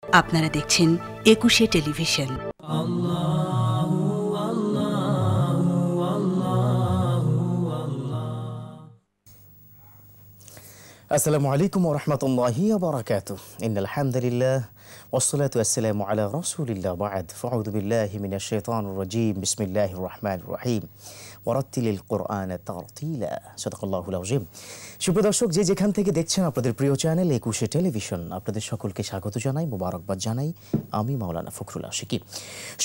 আপনারা দেখছেন একুশে টেলিভিশন। আসসালামু আলাইকুম ওয়া রাহমাতুল্লাহি ওয়া বারাকাতুহু। ইন্নাল হামদুলিল্লাহ ওয়াসসালাতু ওয়াসসালামু আলা রাসূলিল্লাহ বা'দ। ফাআউযু বিল্লাহি মিনাশ শাইতানির রাজীম। বিসমিল্লাহির রাহমানির রাহিম। ওয়ারাত্তিলিল কুরআনা তারতিলা। সাদাকাল্লাহুল আযীম। সুপ্রিয় দর্শক, যে যেখান থেকে দেখছেন আপনাদের প্রিয় চ্যানেল একুশে টেলিভিশন, আপনাদের সকলকে স্বাগত জানাই, মোবারকবাদ জানাই। আমি মাওলানা ফখরুল আশিকি।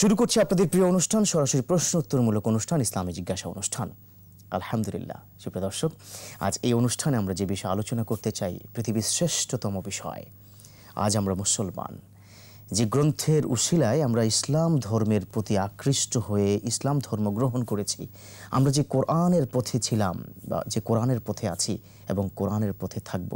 শুরু করছি আপনাদের প্রিয় অনুষ্ঠান, সরাসরি প্রশ্ন উত্তরমূলক অনুষ্ঠান, ইসলামী জিজ্ঞাসা অনুষ্ঠান। আলহামদুলিল্লাহ সুপ্রিয় দর্শক, আজ এই অনুষ্ঠানে আমরা যে বিষয়ে আলোচনা করতে চাই, পৃথিবীর শ্রেষ্ঠতম বিষয়। আজ আমরা মুসলমান, যে গ্রন্থের উশিলায় আমরা ইসলাম ধর্মের প্রতি আকৃষ্ট হয়ে ইসলাম ধর্ম গ্রহণ করেছি, আমরা যে কোরআনের পথে ছিলাম বা যে কোরআনের পথে আছি এবং কোরআনের পথে থাকব,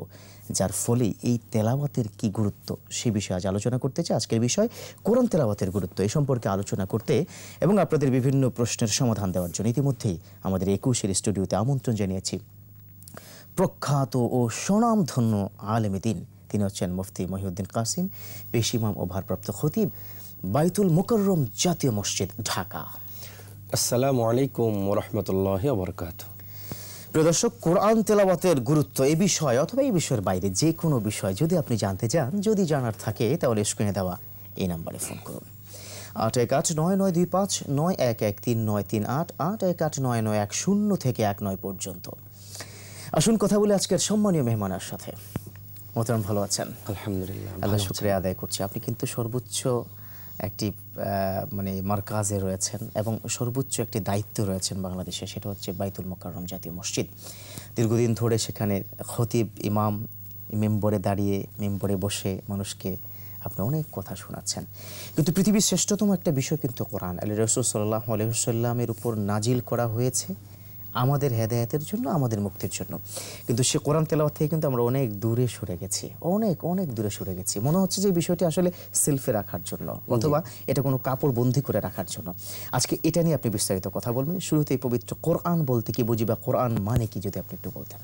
যার ফলে এই তেলাওয়াতের কি গুরুত্ব, সে বিষয়ে আজ আলোচনা করতে চাই। আজকের বিষয় কোরআন তেলাওয়াতের গুরুত্ব। এই সম্পর্কে আলোচনা করতে এবং আপনাদের বিভিন্ন প্রশ্নের সমাধান দেওয়ার জন্য ইতিমধ্যেই আমাদের একুশের স্টুডিওতে আমন্ত্রণ জানিয়েছি প্রখ্যাত ও স্বনামধন্য আলেমে দ্বীন। তিনি হচ্ছেন মুফতি মহিউদ্দিন কাসিম, পেশ ইমাম ও ভারপ্রাপ্ত খতিব, বাইতুল মুকাররম জাতীয় মসজিদ, ঢাকা। আসসালামু আলাইকুম ওয়া রাহমাতুল্লাহি ওয়া বারাকাতুহু। প্রিয় দর্শক, কোরআন তেলাওয়াতের গুরুত্ব এই বিষয় অথবা এই বিষয়ের বাইরে যে কোনো বিষয় যদি আপনি জানতে চান, যদি জানার থাকে, তাহলে স্ক্রিনে দেওয়া এই নাম্বারে ফোন করুন। 81892591139338 818991 থেকে 19 পর্যন্ত। আসুন কথা বলে আজকের সম্মানীয় মেহমানের সাথে। মোহতারাম, ভালো আছেন? আলহামদুলিল্লাহ, আল্লাহ শুকরিয়া আদায় করছি। আপনি কিন্তু সর্বোচ্চ একটি মারকাজে রয়েছেন এবং সর্বোচ্চ একটি দায়িত্ব রয়েছেন বাংলাদেশে, সেটা হচ্ছে বাইতুল মুকাররম জাতীয় মসজিদ। দীর্ঘদিন ধরে সেখানে খতিব, ইমাম, মেম্বরে দাঁড়িয়ে, মেম্বরে বসে মানুষকে আপনি অনেক কথা শোনাচ্ছেন। কিন্তু পৃথিবীর শ্রেষ্ঠতম একটা বিষয় কিন্তু কোরআন। আল্লাহ রাসূল সাল্লাল্লাহু আলাইহি ওয়াসাল্লামের উপর নাজিল করা হয়েছে আমাদের হেদায়েতের জন্য, আমাদের মুক্তির জন্য। কিন্তু সে কোরআন তেলাওয়াত থেকে কিন্তু আমরা অনেক দূরে সরে গেছি, অনেক দূরে সরে গেছি। মনে হচ্ছে যে এই বিষয়টি আসলে সেলফে রাখার জন্য অথবা এটা কোনো কাপড় বন্দি করে রাখার জন্য। আজকে এটা নিয়ে আপনি বিস্তারিত কথা বলবেন। শুরুতেই পবিত্র কোরআন বলতে কি বুঝি বা কোরআন মানে কি, যদি আপনি একটু বলতেন।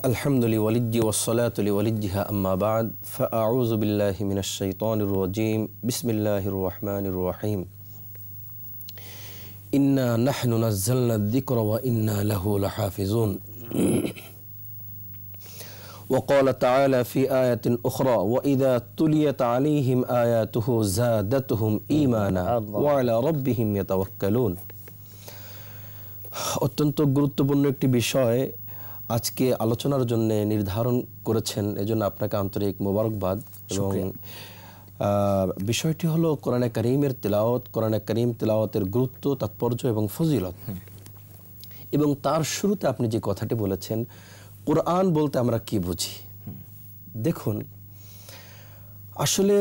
আলহামদুলিল্লাহি ওয়ালিজ্জি ওয়াসসালাতু লিওয়ালিজ্জিহা আম্মা বা'দ ফাআউযু বিল্লাহি মিনাশ শাইতানির রাজীম। বিসমিল্লাহির রাহমানির রাহিম। ইন্না নাহনু নাযালনা যিকরা ওয়া ইন্না লাহু লাহাফিজুন। وقال تعالى في آية أخرى وإذا تليت عليهم آياته زادتهم إيمانا وعلى ربهم يتوكلون। অত্যন্ত গুরুত্বপূর্ণ একটি বিষয় আজকে আলোচনার জন্য নির্ধারণ করেছেন, এজন্য আপনাকে আন্তরিক মোবারকবাদ। এবং বিষয়টি হলো কোরআনে কারীমের তেলাওয়াত, কোরআনে কারীম তেলাওয়াতের গুরুত্ব, তাৎপর্য এবং ফজিলত। এবং তার শুরুতে আপনি যে কথাটি বলেছেন, কোরআন বলতে আমরা কি বুঝি। দেখুন, আসলে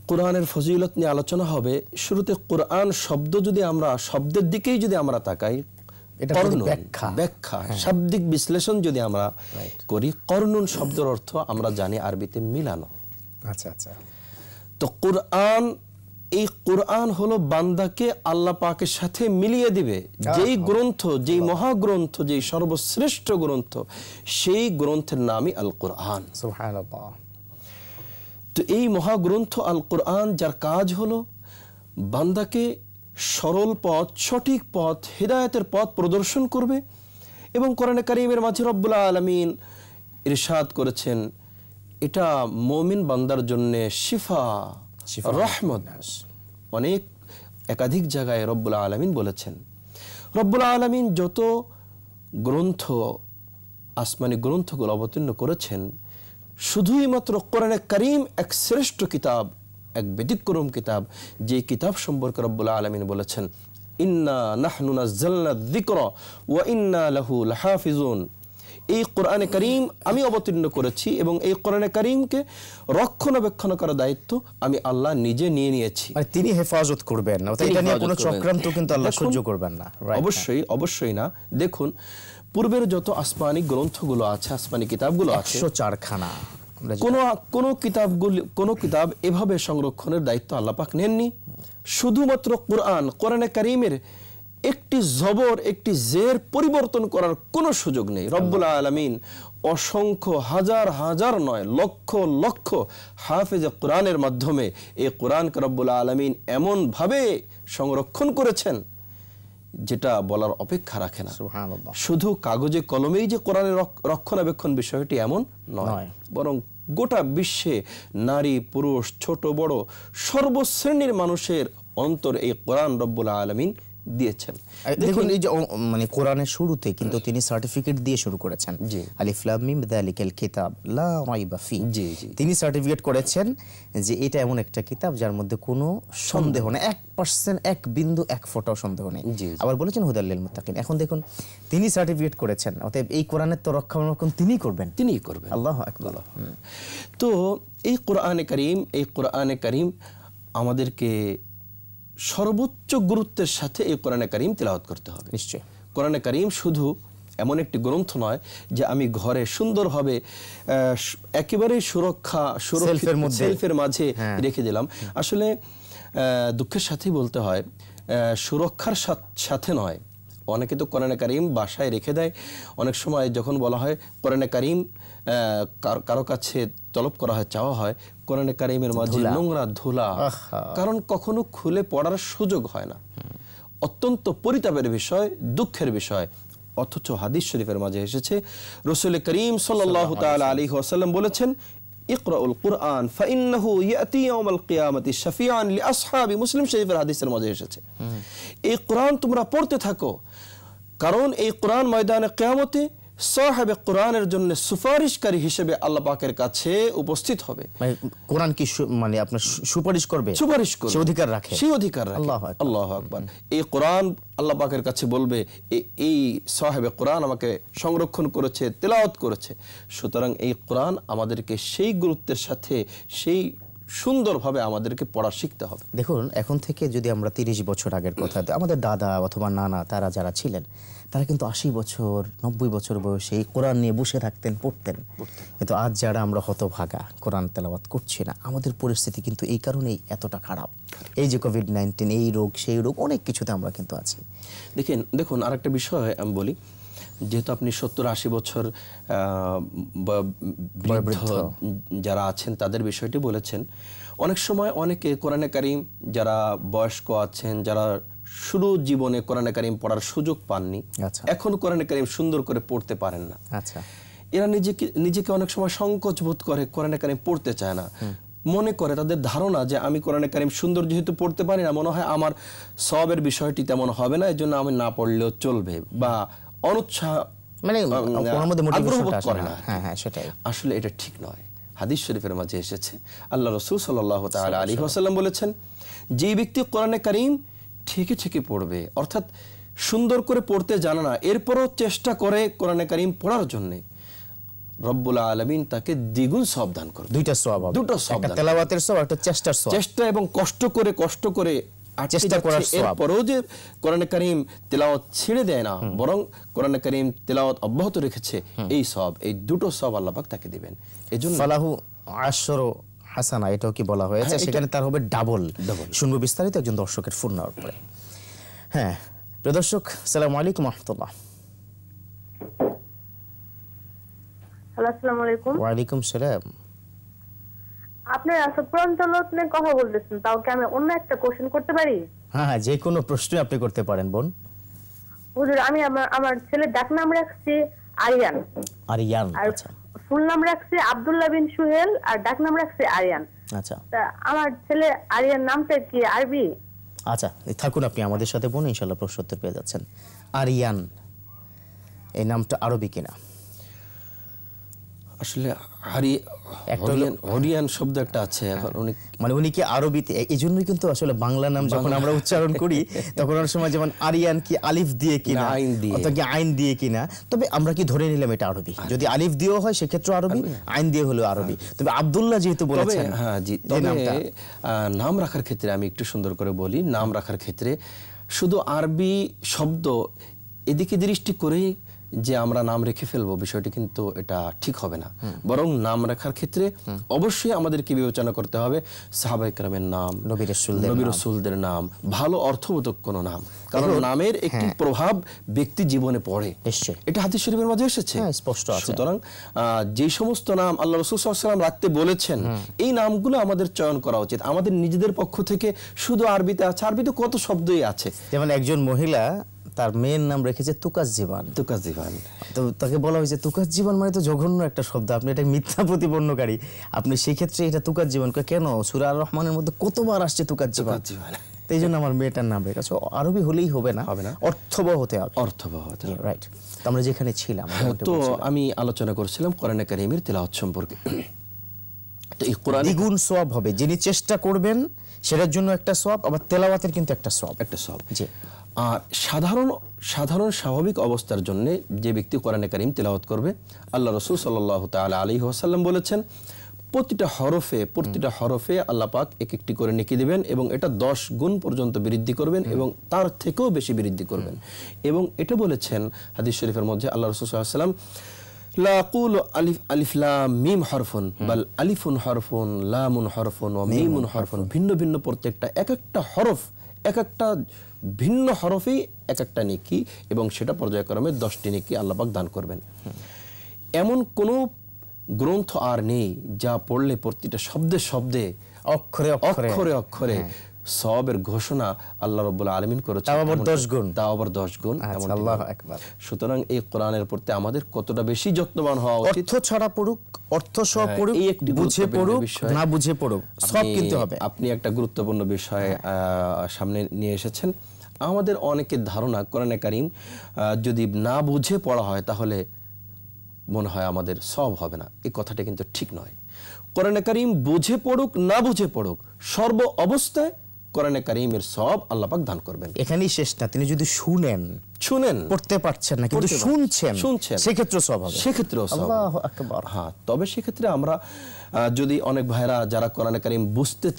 কোরআনের ফজিলত নিয়ে আলোচনা হবে। শুরুতে কোরআন শব্দ, যদি আমরা শব্দের দিকেই যদি আমরা তাকাই, ব্যাখ্যা শাব্দিক বিশ্লেষণ যদি আমরা করি, কর্নুন শব্দের অর্থ আমরা জানি আরবিতে মিলানো। আচ্ছা। তো কোরআন, এই কোরআন হলো বান্দাকে আল্লাহ পাকের সাথে মিলিয়ে দিবে। যেই গ্রন্থ, যেই মহাগ্রন্থ, যেই সর্বশ্রেষ্ঠ গ্রন্থ, সেই গ্রন্থের নামই আল কোরআন। সুবহানাল্লাহ। তো এই মহাগ্রন্থ আল কোরআন, যার কাজ হলো বান্দাকে সরল পথ, সঠিক পথ, হিদায়াতের পথ প্রদর্শন করবে। এবং কোরআনে কারীমের মাঝে রব্বুল আলামিন ইরশাদ করেছেন, এটা মুমিন বান্দার জন্য শিফা, রহমত। অনেক একাধিক জায়গায় রব্বুল আলামিন বলেছেন। রব্বুল আলামিন যত গ্রন্থ, আসমানি গ্রন্থগুলো অবতীর্ণ করেছেন, শুধুই মাত্র কোরআনে কারীম এক শ্রেষ্ঠ কিতাব, এক ব্যতিক্রম কিতাব, যে কিতাব সম্পর্কে রব্বুল আলামিন বলেছেন, ইন্না নাহনু নাযালনা যিকরা ওয়া ইন্না লাহু লাহাফিজুন। এই কোরআনে কারীম আমি অবতীর্ণ করেছি এবং এই কোরআনে কারীমকে রক্ষণাবেক্ষণ করার দায়িত্ব আমি আল্লাহ নিজে নিয়ে নিয়েছি। তিনি হেফাজত করবেন, এটা নিয়ে কোনো চক্রান্ত কিন্তু আল্লাহ সহ্য করবেন না। অবশ্যই না। দেখুন, পূর্বের যত আসমানি গ্রন্থগুলো আছে, আসমানি কিতাবগুলো আছে 104 খানা, কোন কিতাব এভাবে সংরক্ষণের দায়িত্ব আল্লাহ পাক নেননি। শুধুমাত্র কোরআনে কারীমের একটি জবর একটি জের পরিবর্তন করার কোনো সুযোগ নেই। রব্বুল আলামিন অসংখ্য হাজার হাজার নয় লক্ষ লক্ষ হাফেজে কোরআনের মাধ্যমে এই কোরআনকে রব্বুল আলামিন এমন ভাবে সংরক্ষণ করেছেন যেটা বলার অপেক্ষা রাখে না। সুবহানাল্লাহ। শুধু কাগজে কলমেই যে কোরআনের রক্ষণাবেক্ষণ বিষয়টি এমন নয়, বরং গোটা বিশ্বে নারী পুরুষ ছোট বড় সর্বশ্রেণীর মানুষের অন্তর এই কোরআন রব্বুল আলামিন দিয়েছেন। দেখুন এই যে মানে কোরআনের শুরুতে কিন্তু তিনি সার্টিফিকেট দিয়ে শুরু করেছেন, আলিফ লাম মিম যালিকাল কিতাব লা রাইবা ফি। তিনি সার্টিফিকেট করেছেন যে এটা এমন একটা কিতাব যার মধ্যে কোনো সন্দেহ নেই, 1% এক বিন্দু এক ফোঁটাও সন্দেহ নেই। আবার বলেছেন হুদাল লিল মুত্তাকিন। এখন দেখুন তিনি সার্টিফিকেট করেছেন, অতএব এই কোরআনের তো রক্ষণাবেক্ষণ তিনিই করবেন, তিনিই করবেন। আল্লাহু আকবার। তো এই কোরআনে কারীম আমাদেরকে সর্বোচ্চ গুরুত্বের সাথে এই কোরআনে কারীম তিলাওয়াত করতে হবে। নিশ্চয়ই কোরআনে কারীম শুধু এমন একটি গ্রন্থ নয় যে আমি ঘরে সুন্দরভাবে একেবারেই সেলফের মাঝে রেখে দিলাম। আসলে দুঃখের সাথেই বলতে হয়, সুরক্ষার সাথে নয়, অনেকে তো কোরআনে কারীম বাসায় রেখে দেয়। অনেক সময় যখন বলা হয় কোরআনে কারীম কারো কাছে তলব করা হয়, চাওয়া হয়, কোরআনে কারীমের মাঝে নোংরা ধুলা, কারণ কখনো খুলে পড়ার সুযোগ হয় না। অত্যন্ত পরিতাপের বিষয়, দুঃখের বিষয়। অথচ হাদিস শরীফের মাঝে এসেছে রাসূল করিম সাল্লাল্লাহু তাআলা আলাইহি ওয়াসাল্লাম বলেছেন, ইকরাউল কুরআন ফাইন্নাহু ইয়াতি ইয়াউমাল কিয়ামাতি শাফিআন লিআসহাবি। মুসলিম শরীফের হাদিসের মাঝে এসেছে, এই কোরআন তোমরা পড়তে থাকো, কারণ এই কোরআন ময়দানে কিয়ামতে সাহেবে কোরআনের জন্য সুপারিশকারী হিসেবে আল্লাহ পাকের কাছে উপস্থিত হবে। মানে কোরআন কি মানে আপনার সুপারিশ করবে, সেই অধিকার রাখে। আল্লাহু আকবার। এই কোরআন আল্লাহ পাকের কাছে বলবে, এই সাহেবে কোরআন আমাকে সংরক্ষণ করেছে, তেলাওয়াত করেছে। সুতরাং এই কোরআন আমাদেরকে সেই গুরুত্বের সাথে সেই সুন্দরভাবে আমাদেরকে পড়া শিখতে হবে। দেখুন এখন থেকে যদি আমরা 30 বছর আগের কথা, আমাদের দাদা অথবা নানা তারা যারা ছিলেন তারা কিন্তু 80 বছর 90 বছর বয়সে এই কোরআন নিয়ে বসে থাকতেন, পড়তেন। কিন্তু আজ যারা আমরা হতভাগা কোরআন তেলাওয়াত করছি না, আমাদের পরিস্থিতি কিন্তু এই কারণেই এতটা খারাপ। এই যে কোভিড-19, এই রোগ সেই রোগ, অনেক কিছুতে আমরা কিন্তু আছি। দেখুন আরেকটা বিষয় আমি বলি, যেহেতু আপনি 70-80 বছর বৃদ্ধ যারা আছেন তাদের বিষয়টি বলেছেন, অনেক সময় অনেকে কোরআনে কারীম যারা বয়স্ক আছেন, যারা শুরু জীবনে কোরআনে কারীম পড়ার সুযোগ পাননি, এখন কোরআনে কারীম সুন্দর করে পড়তে পারেন না। এরা নিজেকে অনেক সময় সংকোচ বোধ করে, কোরআনে কারীম পড়তে চায় না। মনে করে, তাদের ধারণা যে আমি কোরআনে কারীম সুন্দর যেহেতু পড়তে পারি না, মনে হয় আমার সওয়াবের বিষয়টি তেমন হবে না, এজন্য আমি না পড়লেও চলবে, বা অনুৎসাহ মানে করে না। আসলে এটা ঠিক নয়। হাদিস শরীফের মাঝে এসেছে, আল্লাহ রাসূল সাল্লাল্লাহু তাআলা আলাইহি ওয়াসাল্লাম বলেছেন, যে ব্যক্তি কোরআনে কারীম ঠিকই ঠিকই পড়বে, অর্থাৎ সুন্দর করে পড়তে জানে না, এরপরও চেষ্টা করে কোরআনে কারীম পড়ার জন্য, রব্বুল আলামিন তাকে দ্বিগুণ সওয়াব দান করবে। দুটো সওয়াব, একটা তেলাওয়াতের সওয়াব, একটা চেষ্টার সওয়াব। চেষ্টা এবং কষ্ট করে চেষ্টা করার সওয়াব। এরপরও যে কোরআনে কারীম তেলাওয়াত ছেড়ে দেয় না, বরং কোরআনে কারীম তেলাওয়াত অব্যাহত রেখেছে, এই সওয়াব, এই দুটো সওয়াব আল্লাহ পাক তাকে দিবেন। এজন্য ফালাহু আশরু হাসানা, এটাও কি বলা হয়েছে, সেখানে তার হবে ডাবল। শুনবো বিস্তারিত একজন দর্শকের ফোন নেওয়ার পরে। হ্যাঁ প্রিয় দর্শক, আসসালামু আলাইকুম ওয়া রাহমাতুল্লাহ। আসসালামু আলাইকুম। ওয়া আলাইকুম সালাম। আপনি কোরআন তেলাওয়াত নিয়ে কথা বলতেছেন, তাও কি আমি অন্য একটা কোশ্চেন করতে পারি? হ্যাঁ, যে কোনো প্রশ্ন আপনি করতে পারেন বোন। হুজুর, আমি আমার ছেলের ডাক নাম রাখছি আরিয়ান। আচ্ছা। ফুল নাম রাখছি আব্দুল্লাহ বিন সুহেল, আর ডাক নাম রাখছি আরিয়ান। আচ্ছা। তা আমার ছেলে আরিয়ান নামটা কি আরবি? আচ্ছা, থাকুন আপনি আমাদের সাথে বোন, ইনশাআল্লাহ প্রশ্ন উত্তর পেয়ে যাচ্ছেন। আরিয়ান এই নামটা আরবি কিনা? আসলে হরিয়ান শব্দ একটা আছে, এখন মানে উনি কি আরবিতে, এই জন্যই কিন্তু আসলে বাংলা নাম যখন আমরা উচ্চারণ করি তখন অনেক সময় যেমন আরিয়ান কি আলিফ দিয়ে কিনা অথবা কি আইন দিয়ে কিনা, তবে আমরা কি ধরে নিলাম এটা আরবি। যদি আলিফ দিয়েও হয় সেক্ষেত্রে আরবি, আইন দিয়ে হলেও আরবি। তবে আব্দুল্লাহ যেহেতু বলেছেন, হ্যাঁ জি, নাম রাখার ক্ষেত্রে আমি একটু সুন্দর করে বলি। নাম রাখার ক্ষেত্রে শুধু আরবি শব্দ এদিকে দৃষ্টি করেই যে আমরা নাম রেখে ফেলবো, বিষয়টি কিন্তু এটা ঠিক হবে না। বরং নাম রাখার ক্ষেত্রে অবশ্যই আমাদেরকে বিবেচনা করতে হবে সাহাবায়ে কেরামের নাম, নবী রাসূলদের নাম, ভালো অর্থবোধক কোনো নাম, কারণ নামের একটি প্রভাব ব্যক্তি জীবনে পড়ে। এটা হাদিস শরীফের মাঝে এসেছে, স্পষ্ট আছে। সুতরাং যে সমস্ত নাম আল্লাহ রাসূল সাল্লাল্লাহু আলাইহি ওয়াসাল্লাম রাখতে বলেছেন, এই নামগুলো আমাদের চয়ন করা উচিত। আমাদের নিজেদের পক্ষ থেকে শুধু আরবিতে আছে, আরবিতে কত শব্দই আছে। যেমন একজন মহিলা তার মেয়ের নাম রেখেছে তুকাজ্জিবান। তো তাকে বলা হয়েছে তুকাজ্জিবান মানে তো জঘন্য একটা শব্দ, আপনি এটা মিথ্যা প্রতিপন্নকারী, আপনি সেই ক্ষেত্রে এটা তুকাজ্জিবান কেন? সূরা আর রহমানের মধ্যে কতবার আসছে তুকাজ্জিবান, এই জন্য আমার মেয়েটার নাম রেখেছে। আরবি হলেই হবে না, অর্থবহ হতে হবে। রাইট। আমরা যেখানে ছিলাম, তো আমি আলোচনা করছিলাম কোরআনে কারীমের তেলাওয়াত সম্পর্কে। তো এই কোরআন দ্বিগুণ সওয়াব হবে, যিনি চেষ্টা করবেন সেটার জন্য একটা সওয়াব, আবার তেলাওয়াতের কিন্তু একটা সওয়াব। জি। আর সাধারণ স্বাভাবিক অবস্থার জন্য যে ব্যক্তি কোরআনে কারীম তেলাওয়াত করবে, আল্লাহ রাসূল সাল্লাল্লাহু তাআলা আলাইহি ওয়াসাল্লাম বলেছেন প্রতিটা হরফে আল্লাহ পাক এক একটি করে নেকি দিবেন, এবং এটা 10 গুণ পর্যন্ত বৃদ্ধি করবেন এবং তার থেকেও বেশি বৃদ্ধি করবেন। এবং এটা বলেছেন হাদিস শরীফের মধ্যে আল্লাহ রাসূল সাল্লাল্লাহু আলাইহি ওয়াসাল্লাম, লা আকুলু আলিফ লাম মিম হরফুন বাল আলিফুন হরফুন লামুন হরফুন ওয়া মিমুন হরফুন। ভিন্ন ভিন্ন প্রত্যেকটা একটা হরফ, একটা ভিন্ন হরফেই একটা নেকি, এবং সেটা পর্যায়ক্রমে 10টি নেকি আল্লাহ পাক দান করবেন। এমন কোনো গ্রন্থ আর নেই যা পড়লে প্রতিটা শব্দে অক্ষরে অক্ষরে সওয়াবের ঘোষণা আল্লাহ রাব্বুল আলামিন করেছেন, তাও আবার 10 গুণ। আল্লাহু আকবার। সুতরাং এই কোরআনের প্রতি আমাদের কতটা বেশি যত্নবান হওয়া উচিত। অর্থ ছাড়া পড়ুক, অর্থ সহ পড়ুক, বুঝে পড়ুক, না বুঝে পড়ুক, সব কিন্তু হবে। আপনি একটা গুরুত্বপূর্ণ বিষয় সামনে নিয়ে এসেছেন। আমাদের অনেকের ধারণা কোরআনে কারীম যদি না বুঝে পড়া হয় তাহলে মনে হয় আমাদের সওয়াব হবে না। এই কথাটা কিন্তু ঠিক নয়। কোরআনে কারীম বুঝে পড়ুক না বুঝে পড়ুক, সর্ব অবস্থায় কোরআনে কারীমের সওয়াব আল্লাহ পাক দান করবেন। এখানেই শেষ না, তিনি যদি শুনেন পড়তে পারছেন না কিন্তু শুনছেন সেক্ষেত্রে সওয়াব হবে, সেক্ষেত্রেও সওয়াব। আল্লাহু আকবার। হ্যাঁ, তবে সেক্ষেত্রে আমরা যদি অনেক ভাইরা যারা কোরআনে কারীম বুঝতে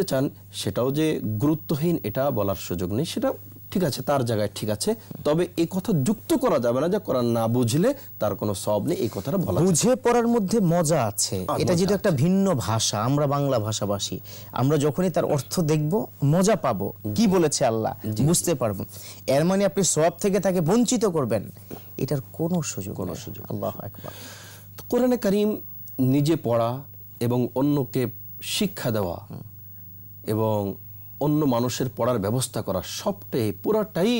চান, সেটাও যে গুরুত্বহীন এটা বলার সুযোগ নেই, সেটা ঠিক আছে, তার জায়গায় ঠিক আছে। তবে এই কথা যুক্ত করা যাবে না যে কোরআন না বুঝলে তার কোনো সওয়াব নেই, এই কথাটা বলা। বুঝে পড়ার মধ্যে মজা আছে, এটা যেটা একটা ভিন্ন ভাষা, আমরা বাংলা ভাষাভাষী, আমরা যখনই তার অর্থ দেখব মজা পাবো, কি বলেছে আল্লাহ বুঝতে পারবো। এর মানে আপনি সওয়াব থেকে তাকে বঞ্চিত করবেন, এটার কোনো সুযোগ। আল্লাহু আকবার। কোরআনে কারীম নিজে পড়া এবং অন্যকে শিক্ষা দেওয়া এবং অন্য মানুষের পড়ার ব্যবস্থা করা পুরাটাই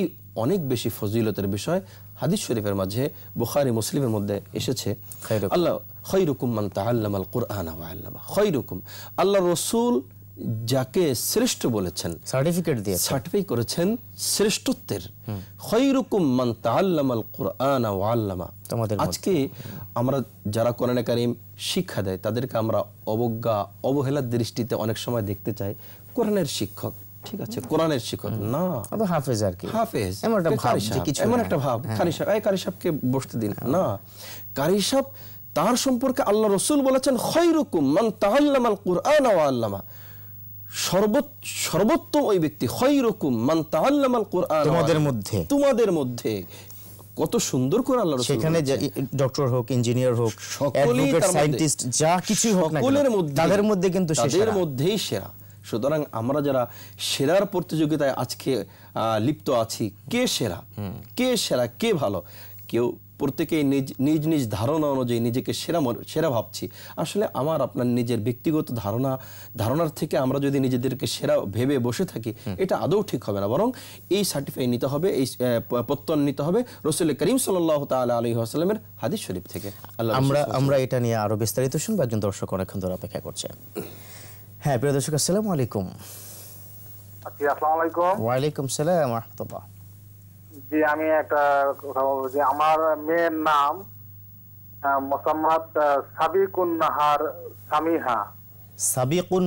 অনেক বেশি ফজিলতের বিষয়। হাদিস শরীফের মাঝে বুখারী মুসলিমের মধ্যে এসেছে, আল্লাহ খায়রুকুম মান তাআল্লামাল কুরআনা ওয়া আল্লামা। খায়রুকুম, আল্লাহ রাসূল যাকে শ্রেষ্ঠ বলেছেন, সার্টিফাই করেছেন শ্রেষ্ঠত্বের। খায়রুকুম মান তাআল্লামাল কুরআনা ওয়া আল্লামা। আজকে আমরা যারা কোরআনে কারীম শিক্ষা দেয় তাদেরকে আমরা অবহেলার দৃষ্টিতে অনেক সময় দেখতে চাই। কোরআনের শিক্ষক, ঠিক আছে, কোরআনের শিক্ষক না, হাফেজ আর কি, হাফেজ এমন একটা ভাব, কারি সাহেবকে বসতে দিন না। কারি সাহেব, তার সম্পর্কে আল্লাহ রাসূল বলেছেন খায়রুকুম মান তাআল্লামাল কুরআনা ওয়া আল্লামা। সর্বোত্তম ওই ব্যক্তি, খায়রুকুম মান তাআল্লামাল কুরআনা, তোমাদের মধ্যে। কত সুন্দর করে আল্লাহ রাসূল, সেখানে ডক্টর হোক, ইঞ্জিনিয়ার হোক, অ্যাডভোকেট, সায়েন্টিস্ট, যা কিছু হোক না, তাদের মধ্যে কিন্তু তাদের মধ্যেই সেরা। সুতরাং আমরা যারা সেরার প্রতিযোগিতায় আজকে লিপ্ত আছি, কে সেরা কে ভালো, কেউ প্রত্যেকেই নিজ ধারণা অনুযায়ী নিজেকে সেরা ভাবছি। আসলে আমার আপনার নিজের ব্যক্তিগত ধারণার থেকে আমরা যদি নিজেদেরকে সেরা ভেবে বসে থাকি, এটা আদৌ ঠিক হবে না। বরং এই সার্টিফাই নিতে হবে, এই প্রত্যয় নিতে হবে রাসূল করিম সাল্লাল্লাহু তাআলা আলাইহি ওয়াসাল্লামের হাদিস শরীফ থেকে। আমরা এটা নিয়ে আরো বিস্তারিত শুনবো, একজন দর্শক অনেকক্ষণ ধরে অপেক্ষা করছে। হ্যাঁ, প্রিয় দর্শক, আসসালামু আলাইকুম। আসসালামু আলাইকুম। ওয়ালাইকুম সালাম ওয়া রাহমাতুল্লাহ। জি, আমি একটা কথা বলবো যে আমার মেয়ের নাম মোসাম্মদ সাবিকুন নাহার সামিহা। সাবিকুন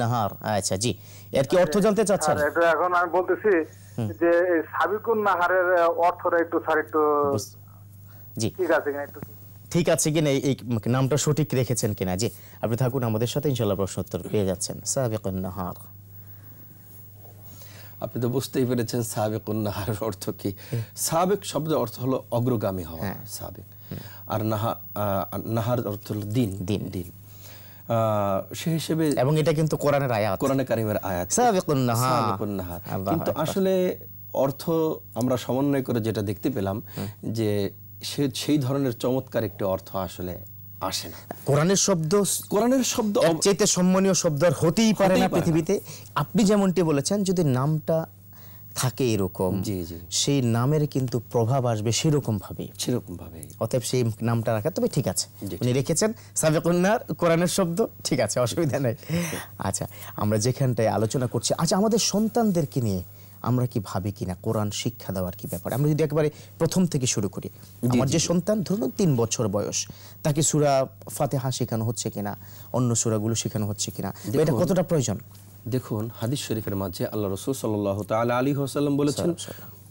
নাহার, আচ্ছা জি, এর কি অর্থ জানতে চাচ্ছেন? এটা এখন আমি বলতেছি যে এই সাবিকুন নাহারের অর্থটা একটু জি ঠিক আছে কিনা, একটু ঠিক আছে কিনা, এই নামটা সঠিক রেখেছেন কিনা। জি, আপনি থাকুন আমাদের সাথে, ইনশাআল্লাহ প্রশ্ন উত্তর পেয়ে যাচ্ছেন। সাবিকুন নাহার, আপনি তো বুঝতেই পেরেছেন সাবেকুন নাহার অর্থ কি। সাবেক শব্দের অর্থ হলো অগ্রগামী হওয়া, সাবেক। আর নাহার অর্থ হলো দিন, দিন দিন। সেই হিসেবে, এবং এটা কিন্তু কোরআনের আয়াত, কোরআনে কারিমের আয়াত, সাবেকুন নাহার। কিন্তু আসলে অর্থ আমরা সমন্বয় করে যেটা দেখতে পেলাম যে সেই ধরনের চমৎকার একটি অর্থ আসলে আসে না। কোরআনের শব্দ চাইতে সম্মানীয় শব্দ আর হতেই পারে না পৃথিবীতে। আপনি যেমনটি বলেছেন, যদি নামটা থাকে এরকম, সেই নামের কিন্তু প্রভাব আসবে সেরকম ভাবে। অতএব সেই নামটা রাখা, তবে ঠিক আছে, উনি রেখেছেন সাবেকুন নাহার, কোরআনের শব্দ, ঠিক আছে, অসুবিধা নেই। আচ্ছা, আমরা যেখানটায় আলোচনা করছি, আচ্ছা আমাদের সন্তানদেরকে নিয়ে আমরা কি ভাবি কিনা কোরআন শিক্ষা দেওয়ার কি ব্যাপার? আমরা যদি একেবারে প্রথম থেকে শুরু করি, আমার যে সন্তান ধরুন 3 বছর বয়স, তাকে সূরা ফাতিহা শেখানো হচ্ছে কিনা, অন্য সূরাগুলো শেখানো হচ্ছে কিনা, এটা কতটা প্রয়োজন? দেখুন, হাদিস শরীফের মাঝে আল্লাহ রাসূল সাল্লাল্লাহু তাআলা আলাইহি ওয়াসাল্লাম বলেছেন,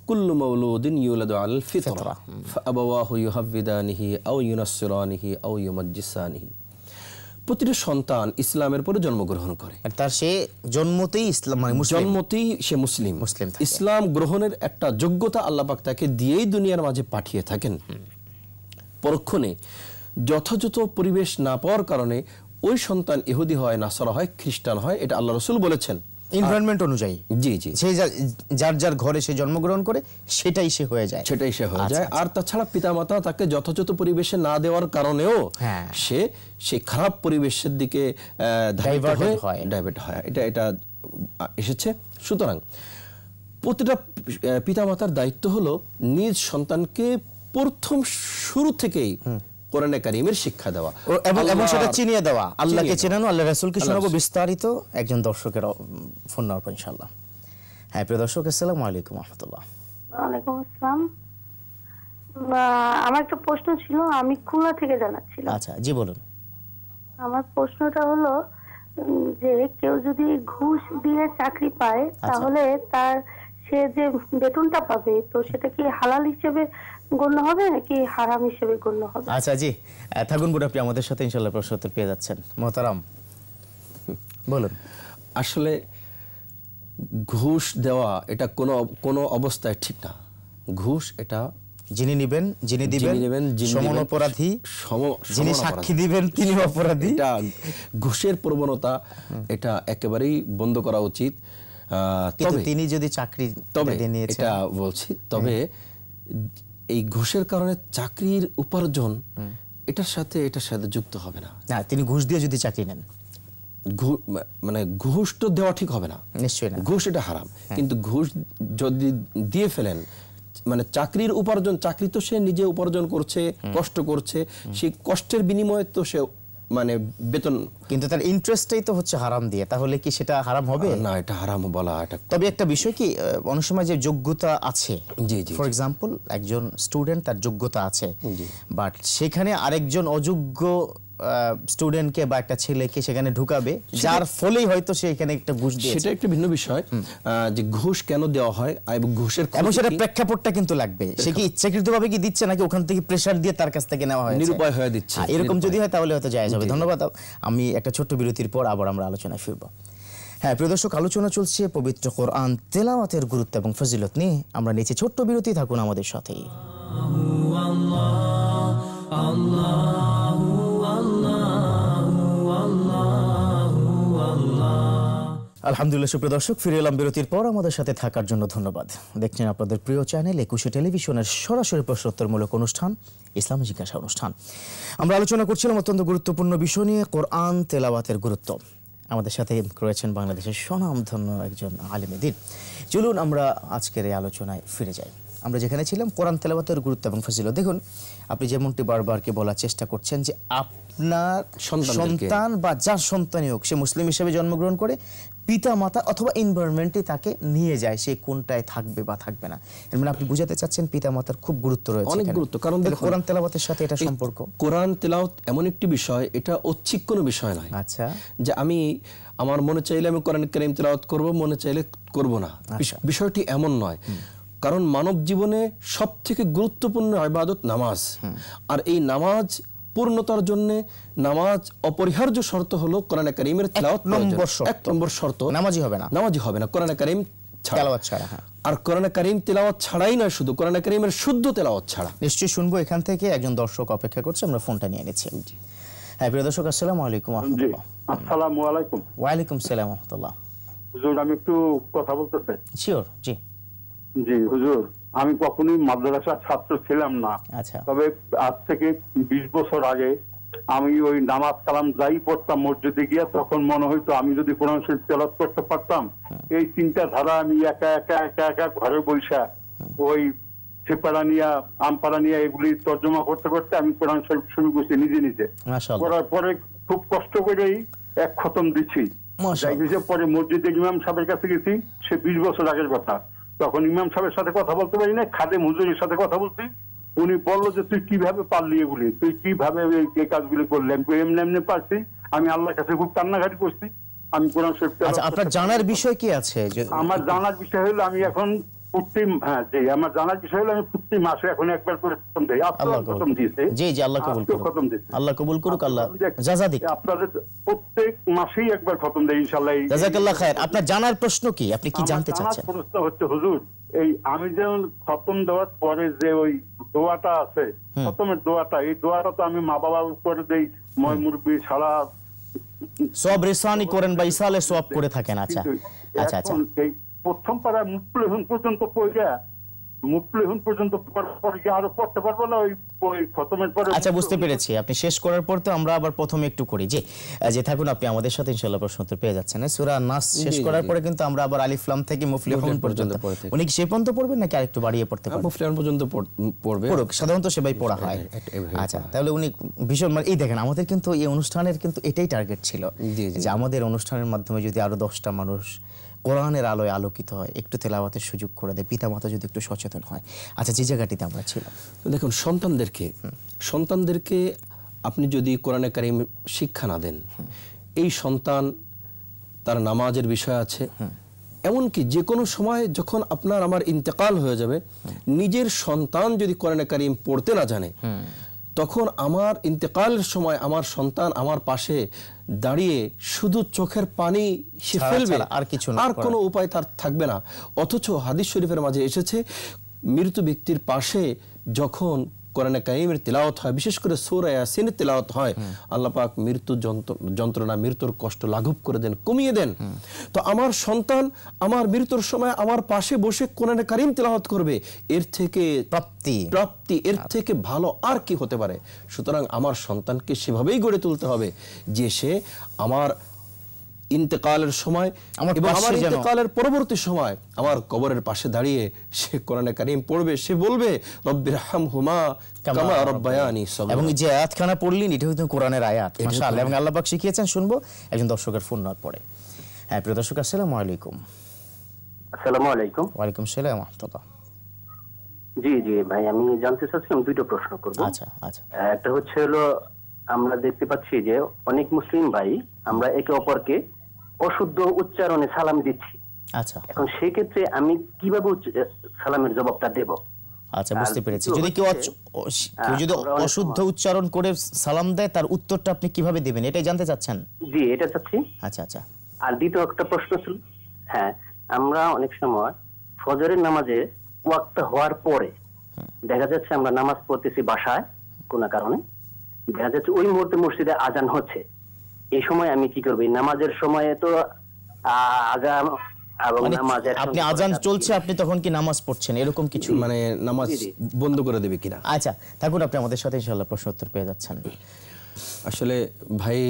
কুল্লু মাউলুদিন ইউলাদু আলাল ফিতরা ফাআবাওয়াহু ইউহাব্বিদানিহি আও ইউনাসসিরানিহি আও ইউমাজ্জিসানিহি। প্রতিটি সন্তান ইসলামের পরে জন্মগ্রহণ করে, তার সে জন্মতেই ইসলাম, মানে জন্মতেই সে মুসলিম। ইসলাম গ্রহণের একটা যোগ্যতা আল্লাহ পাক তাকে দিয়েই দুনিয়ার মাঝে পাঠিয়ে থাকেন। পরক্ষণে যথাযথ পরিবেশ না পাওয়ার কারণে ওই সন্তান ইহুদি হয়, নাসারা হয়, খ্রিস্টান হয়, এটা আল্লাহ রাসূল বলেছেন এনভায়রনমেন্ট অনুযায়ী। জি জি, সে যার যার ঘরে সে জন্মগ্রহণ করে সেটাই সে হয়ে যায়, সেটাই সে হয়ে যায়। আর তাছাড়া পিতামাতা তাকে যথাযথ পরিবেশে না দেওয়ার কারণেও সে সেই খারাপ পরিবেশের দিকে ডাইভার্ট হয়, এটা এসেছে। সুতরাং প্রতিটা পিতামাতার দায়িত্ব হলো নিজ সন্তানকে প্রথম শুরু থেকেই কোরআনে কারীমের শিক্ষা দেওয়া এবং সেটা চিনিয়ে দেওয়া, আল্লাহকে চেনানো, আল্লাহ রাসূলকে শোনাবো বিস্তারিত একজন দর্শকের ফোন নাম্বার ইনশাআল্লাহ। হ্যাঁ, প্রিয় দর্শক, আসসালামু আলাইকুম ওয়া রাহমাতুল্লাহ। ওয়ালাইকুম আসসালাম। আমার একটা প্রশ্ন ছিল, আমি খুলনা থেকে জানাচ্ছিলাম। আচ্ছা, জি বলুন। আমার প্রশ্নটা হলো যে কেউ যদি ঘুষ দিয়ে চাকরি পায়, তাহলে তার সে যে বেতনটা পাবে, তো সেটা কি হালাল হিসেবে গণ্য হবে নাকি হারাম হিসেবে গণ্য হবে? আচ্ছা জি, থাকুন বুড়া, আপনি আমাদের সাথে ইনশাআল্লাহ প্রশ্ন উত্তর পেয়ে যাচ্ছেন। মোহতারাম, বলুন। আসলে ঘুষ দেওয়া এটা কোনো অবস্থায় ঠিক না। ঘুষ এটা যিনি নেবেন, যিনি দিবেন সমান অপরাধী, যিনি সাক্ষী দিবেন তিনি অপরাধী। এটা ঘুষের প্রবণতা এটা একেবারেই বন্ধ করা উচিত। তবে তিনি যদি চাকরি নিয়েছেন, এটা বলছি, তবে এই ঘুষের কারণে চাকরির উপার্জন এটার সাথে যুক্ত হবে না। না, তিনি ঘুষ দিয়ে যদি চাকরি নেন, মানে ঘুষ তো দেওয়া ঠিক হবে না, নিশ্চয়ই না, ঘুষ এটা হারাম। কিন্তু ঘুষ যদি দিয়ে ফেলেন, মানে চাকরির উপার্জন, চাকরি তো সে নিজে উপার্জন করছে, কষ্ট করছে, সেই কষ্টের বিনিময়ে তো সে মানে বেতন, কিন্তু তার ইন্টারেস্টটাই তো হচ্ছে হারাম দিয়ে, তাহলে কি সেটা হারাম হবে? না, এটা হারাম বলা এটা। তবে একটা বিষয় কি, অনেক সময় যে যোগ্যতা আছে, জি জি, ফর এক্সাম্পল একজন স্টুডেন্ট, তার যোগ্যতা আছে, বাট সেখানে আরেকজন অযোগ্য স্টুডেন্টকে বা একটা ছেলেকে সেখানে ঢুকাবে, যার ফলেই হয়তো সে এখানে একটা ঘুষ দিয়েছে। সেটা একটা ভিন্ন বিষয় যে ঘুষ কেন দেওয়া হয় এবং ঘুষের এবং সেটা প্রেক্ষাপটটা কিন্তু লাগবে, সে কি ইচ্ছাকৃতভাবে কি দিচ্ছে নাকি ওখান থেকে প্রেসার দিয়ে তার কাছ থেকে নেওয়া হয়েছে, নিরুপায় হয়ে দিচ্ছে, এরকম যদি হয় তাহলে হয়তো জায়েজ হবে। ধন্যবাদ। আমি একটা ছোট্ট বিরতির পর আবার আমরা আলোচনায় ফিরব। হ্যাঁ, প্রিয় দর্শক, আলোচনা চলছে পবিত্র কোরআন তেলাওয়াতের গুরুত্ব এবং ফজিলত নিয়ে। আমরা নিচে ছোট্ট বিরতি, থাকুন আমাদের সাথেই। আলহামদুলিল্লাহ, সুপ্রিয় দর্শক, ফিরে এলাম বিরতির পর। আমাদের সাথে থাকার জন্য ধন্যবাদ। দেখছেন আপনাদের প্রিয় চ্যানেল একুশে টেলিভিশনের সরাসরি প্রশ্নোত্তরমূলক অনুষ্ঠান ইসলামী জিজ্ঞাসা অনুষ্ঠান। আমরা আলোচনা করছিলাম অত্যন্ত গুরুত্বপূর্ণ বিষয় নিয়ে, কোরআন তেলাওয়াতের গুরুত্ব। আমাদের সাথে রয়েছেন বাংলাদেশের স্বনামধন্য একজন আলেমে দ্বীন। চলুন আমরা আজকের এই আলোচনায় ফিরে যাই। আমরা যেখানে ছিলাম, কোরআন তেলাওয়াতের গুরুত্ব এবং ফজিলত। দেখুন, আপনি যেমনটি বারবারকে বলার চেষ্টা করছেন যে আপনার সন্তান বা যার সন্তানই হোক, সে মুসলিম হিসেবে জন্মগ্রহণ করে, পিতা মাতা অথবা এনভায়রনমেন্টে তাকে নিয়ে যায়, সে কোনটায় থাকবে বা থাকবে না। এর মানে আপনি বুঝাতে চাচ্ছেন পিতা মাতার খুব গুরুত্ব রয়েছে, অনেক গুরুত্ব। কারণ কোরআন তেলাওয়াতের সাথে এটা সম্পর্ক। কোরআন তেলাওয়াত এমন একটি বিষয়, এটা ঐচ্ছিক কোনো বিষয় নয়। আচ্ছা, যে আমার মনে চাইলে আমি কোরআন কারীম তেলাওয়াত করব, মনে চাইলে করব না, বিষয়টি এমন নয়। কারণ মানব জীবনে সবথেকে গুরুত্বপূর্ণ ইবাদত নামাজ, আর এই নামাজ পূর্ণতার জন্য নামাজ অপরিহার্য শর্ত হলো কোরআন কারীমের তেলাওয়াত। এক নম্বর শর্ত, নামাজি হবে না, কোরআন কারীম তেলাওয়াত ছাড়া, হ্যাঁ। আর কোরআনে কারীম তেলাওয়াত ছাড়াই নয়, শুধু কোরআনে কারীমের শুদ্ধ তেলাওয়াত ছাড়া। নিশ্চয়ই শুনবো, এখান থেকে একজন দর্শক অপেক্ষা করছে, আমরা ফোনটা নিয়ে নিচ্ছি। হ্যাঁ প্রিয় দর্শক, আসসালামু আলাইকুম ওয়া রাহমাতুল্লাহ। আসসালামু আলাইকুম। ওয়া আলাইকুম সালাম ওয়া রাহমাতুল্লাহ। হুজুর, আমি একটু কথা বলতে চাই। শিওর, জি। জি হুজুর, আমি কখনোই মাদ্রাসার ছাত্র ছিলাম না। আচ্ছা। তবে আজ থেকে 20 বছর আগে আমি ওই নামাজ কালাম যাই পড়তাম মসজিদে গিয়ে, তখন মনে হইতো আমি যদি কোরআন শরীফ তেলাওয়াত করতে পারতাম। এই চিন্তাধারা আমি একা একা একা একা ঘরে বসে ওই ছেপাড়া নিয়া আমপাড়া নিয়া এগুলি তর্জমা করতে করতে আমি কোরআন শরীফ শুরু করছি নিজে নিজে। মাশাআল্লাহ। করার পরে খুব কষ্ট করেই এক খতম দিচ্ছি। মাশাআল্লাহ। পরে মসজিদে ইমাম সাহেবের কাছে গেছি, সে 20 বছর আগের কথা। তখন ইমাম সাহেবের সাথে কথা বলতে পারি না, খাদেম হুজুরের সাথে কথা বলছি। উনি বললো যে তুই কিভাবে পারলি এগুলি, তুই কিভাবে এই কাজগুলি করলি। আমি এমনি এমনি পারছি, আমি আল্লাহর কাছে খুব কান্নাকাটি করছি। আমি কোরআন শরীফ আচ্ছা, আপনার জানার বিষয় কি আছে? আমার জানার বিষয় হলো আমি এখন আমার জানার বিষয় হলো আমি প্রতি মাসে এখন একবার করে খতম দেই। আল্লাহ খতম দিয়েছে। জি জি, আল্লাহ কবুল করুক। খতম দিয়েছে। আল্লাহ কবুল করুক, আল্লাহ জাযা দিক। আপনাদের প্রত্যেক মাসেই একবার খতম দেই ইনশাআল্লাহ। জাযাকাল্লাহ খায়ের। আপনার জানার প্রশ্ন কি, আপনি কি জানতে আমার চাচ্ছেন? প্রশ্ন হচ্ছে হুজুর, এই আমি যেমন খতম দেওয়ার পরে যে ওই দোয়াটা আছে, খতমের দোয়াটা, এই দোয়াটা তো আমি মা বাবা করে দেই, ময় মুরব্বি ছাড়া সব রেসানি করেন বা ইসালে সব করে থাকেন। আচ্ছা আচ্ছা আচ্ছা। এই প্রথম পারা মুফলিহুন পর্যন্ত পড়া, মুফলিহুন পর্যন্ত পড়ে কি আরো পড়তে পারবো না ওই খতমের পরে? আচ্ছা, বুঝতে পেরেছি। আপনি শেষ করার পর তো আমরা আবার প্রথমে একটু করি। যে থাকুন আপনি আমাদের সাথে, ইনশাআল্লাহ প্রশ্ন উত্তর পেয়ে যাচ্ছেন। সূরা নাস শেষ করার পরে কিন্তু আমরা আবার আলিফ লাম থেকে মুফলিহুন পর্যন্ত উনি কি সে পর্যন্ত পড়বেন নাকি আরেকটু বাড়িয়ে পড়তে পারবেন? মুফলিহুন পর্যন্ত পড়বে, পড়ুক, সাধারণত সেবাই পড়া হয়। আচ্ছা, তাহলে উনি ভীষণ মানে এই দেখেন, আমাদের কিন্তু এই অনুষ্ঠানের কিন্তু এটাই টার্গেট ছিল যে আমাদের অনুষ্ঠানের মাধ্যমে যদি আরো 10টা মানুষ কোরআনের আলোয় আলোকিত হয়, একটু তেলাওয়াতের সুযোগ করে দেয়, পিতামাতা যদি একটু সচেতন হয়। আচ্ছা, যে জায়গাটিতে আমরা ছিলাম, দেখুন সন্তানদেরকে আপনি যদি কোরআনে কারীম শিক্ষা না দেন, এই সন্তান তার নামাজের বিষয় আছে, এমনকি যে কোনো সময় যখন আপনার আমার ইন্তেকাল হয়ে যাবে, নিজের সন্তান যদি কোরআনে কারীম পড়তে না জানে, তখন আমার ইন্তেকালের সময় আমার সন্তান আমার পাশে দাঁড়িয়ে শুধু চোখের পানি সে ফেলবে, আর কিছু না, আর কোনো উপায় তার থাকবে না। অথচ হাদিস শরীফের মাঝে এসেছে, মৃত ব্যক্তির পাশে যখন কোরআনে কারীমের তেলাওয়াত হয়, বিশেষ করে সূরা ইয়াসিনের তেলাওয়াত হয়, আল্লাহ পাক মৃত্যু যন্ত্রণা, মৃত্যুর কষ্ট লাঘব করে দেন, কমিয়ে দেন। তো আমার সন্তান আমার মৃত্যুর সময় আমার পাশে বসে কোরআনে কারীম তেলাওয়াত করবে, এর থেকে প্রাপ্তি এর থেকে ভালো আর কি হতে পারে? সুতরাং আমার সন্তানকে সেভাবেই গড়ে তুলতে হবে যে সে আমার ইন্তেকালের সময় এবং আমার ইন্তেকালের পরবর্তী সময় আমার কবরের পাশে দাঁড়িয়ে সে কোরআনে কারীম পড়বে, সে বলবে রব্বিরহামহুমা কামা রাব্বায়ানি সগীরা। এবং যে আয়াতখানা পড়লেন এটা হচ্ছে কোরআনের আয়াত, মাশাআল্লাহ, এবং আল্লাহ পাক শিখিয়েছেন। শুনবো একজন দর্শকের ফোন নেওয়ার পরে। হ্যাঁ প্রিয় দর্শক, আসসালামু আলাইকুম। আসসালামু আলাইকুম। ওয়া আলাইকুম আসসালাম ওয়া রাহমাতুল্লাহ। জি জি ভাই, আমি জানতে চাচ্ছিলাম, দুটো প্রশ্ন করব। আচ্ছা আচ্ছা। একটা হচ্ছে হলো, আমরা দেখতে পাচ্ছি যে অনেক মুসলিম ভাই আমরা একে অপরকে অশুদ্ধ উচ্চারণে সালাম দিচ্ছি। আচ্ছা, এখন সেই ক্ষেত্রে আমি কিভাবে সালামের জবাবটা দেব? আচ্ছা, বুঝতে পেরেছি। যদি কেউ যদি অশুদ্ধ উচ্চারণ করে সালাম দেয়, তার উত্তরটা আপনি কিভাবে দিবেন, এটাই জানতে চাচ্ছেন? জি, এটা চাচ্ছি। আচ্ছা আচ্ছা। আর দ্বিতীয় একটা প্রশ্ন ছিল, হ্যাঁ, আমরা অনেক সময় ফজরের নামাজে ওয়াক্ত হওয়ার পরে দেখা যাচ্ছে আমরা নামাজ পড়তেছি বাসায়, কোনো কারণে দেখা যাচ্ছে ওই মুহূর্তে মসজিদে আজান হচ্ছে। এই সময় আমি কি করব? নামাজের সময়ে তো আজান এবং নামাজের আপনি আজান চলছে, আপনি তখন কি নামাজ পড়ছেন, এরকম কিছু? মানে নামাজ বন্ধ করে দেবে কিনা? আচ্ছা, থাকুন আপনি আমাদের সাথে, ইনশাআল্লাহ প্রশ্ন উত্তর পেয়ে যাচ্ছেন। আসলে ভাই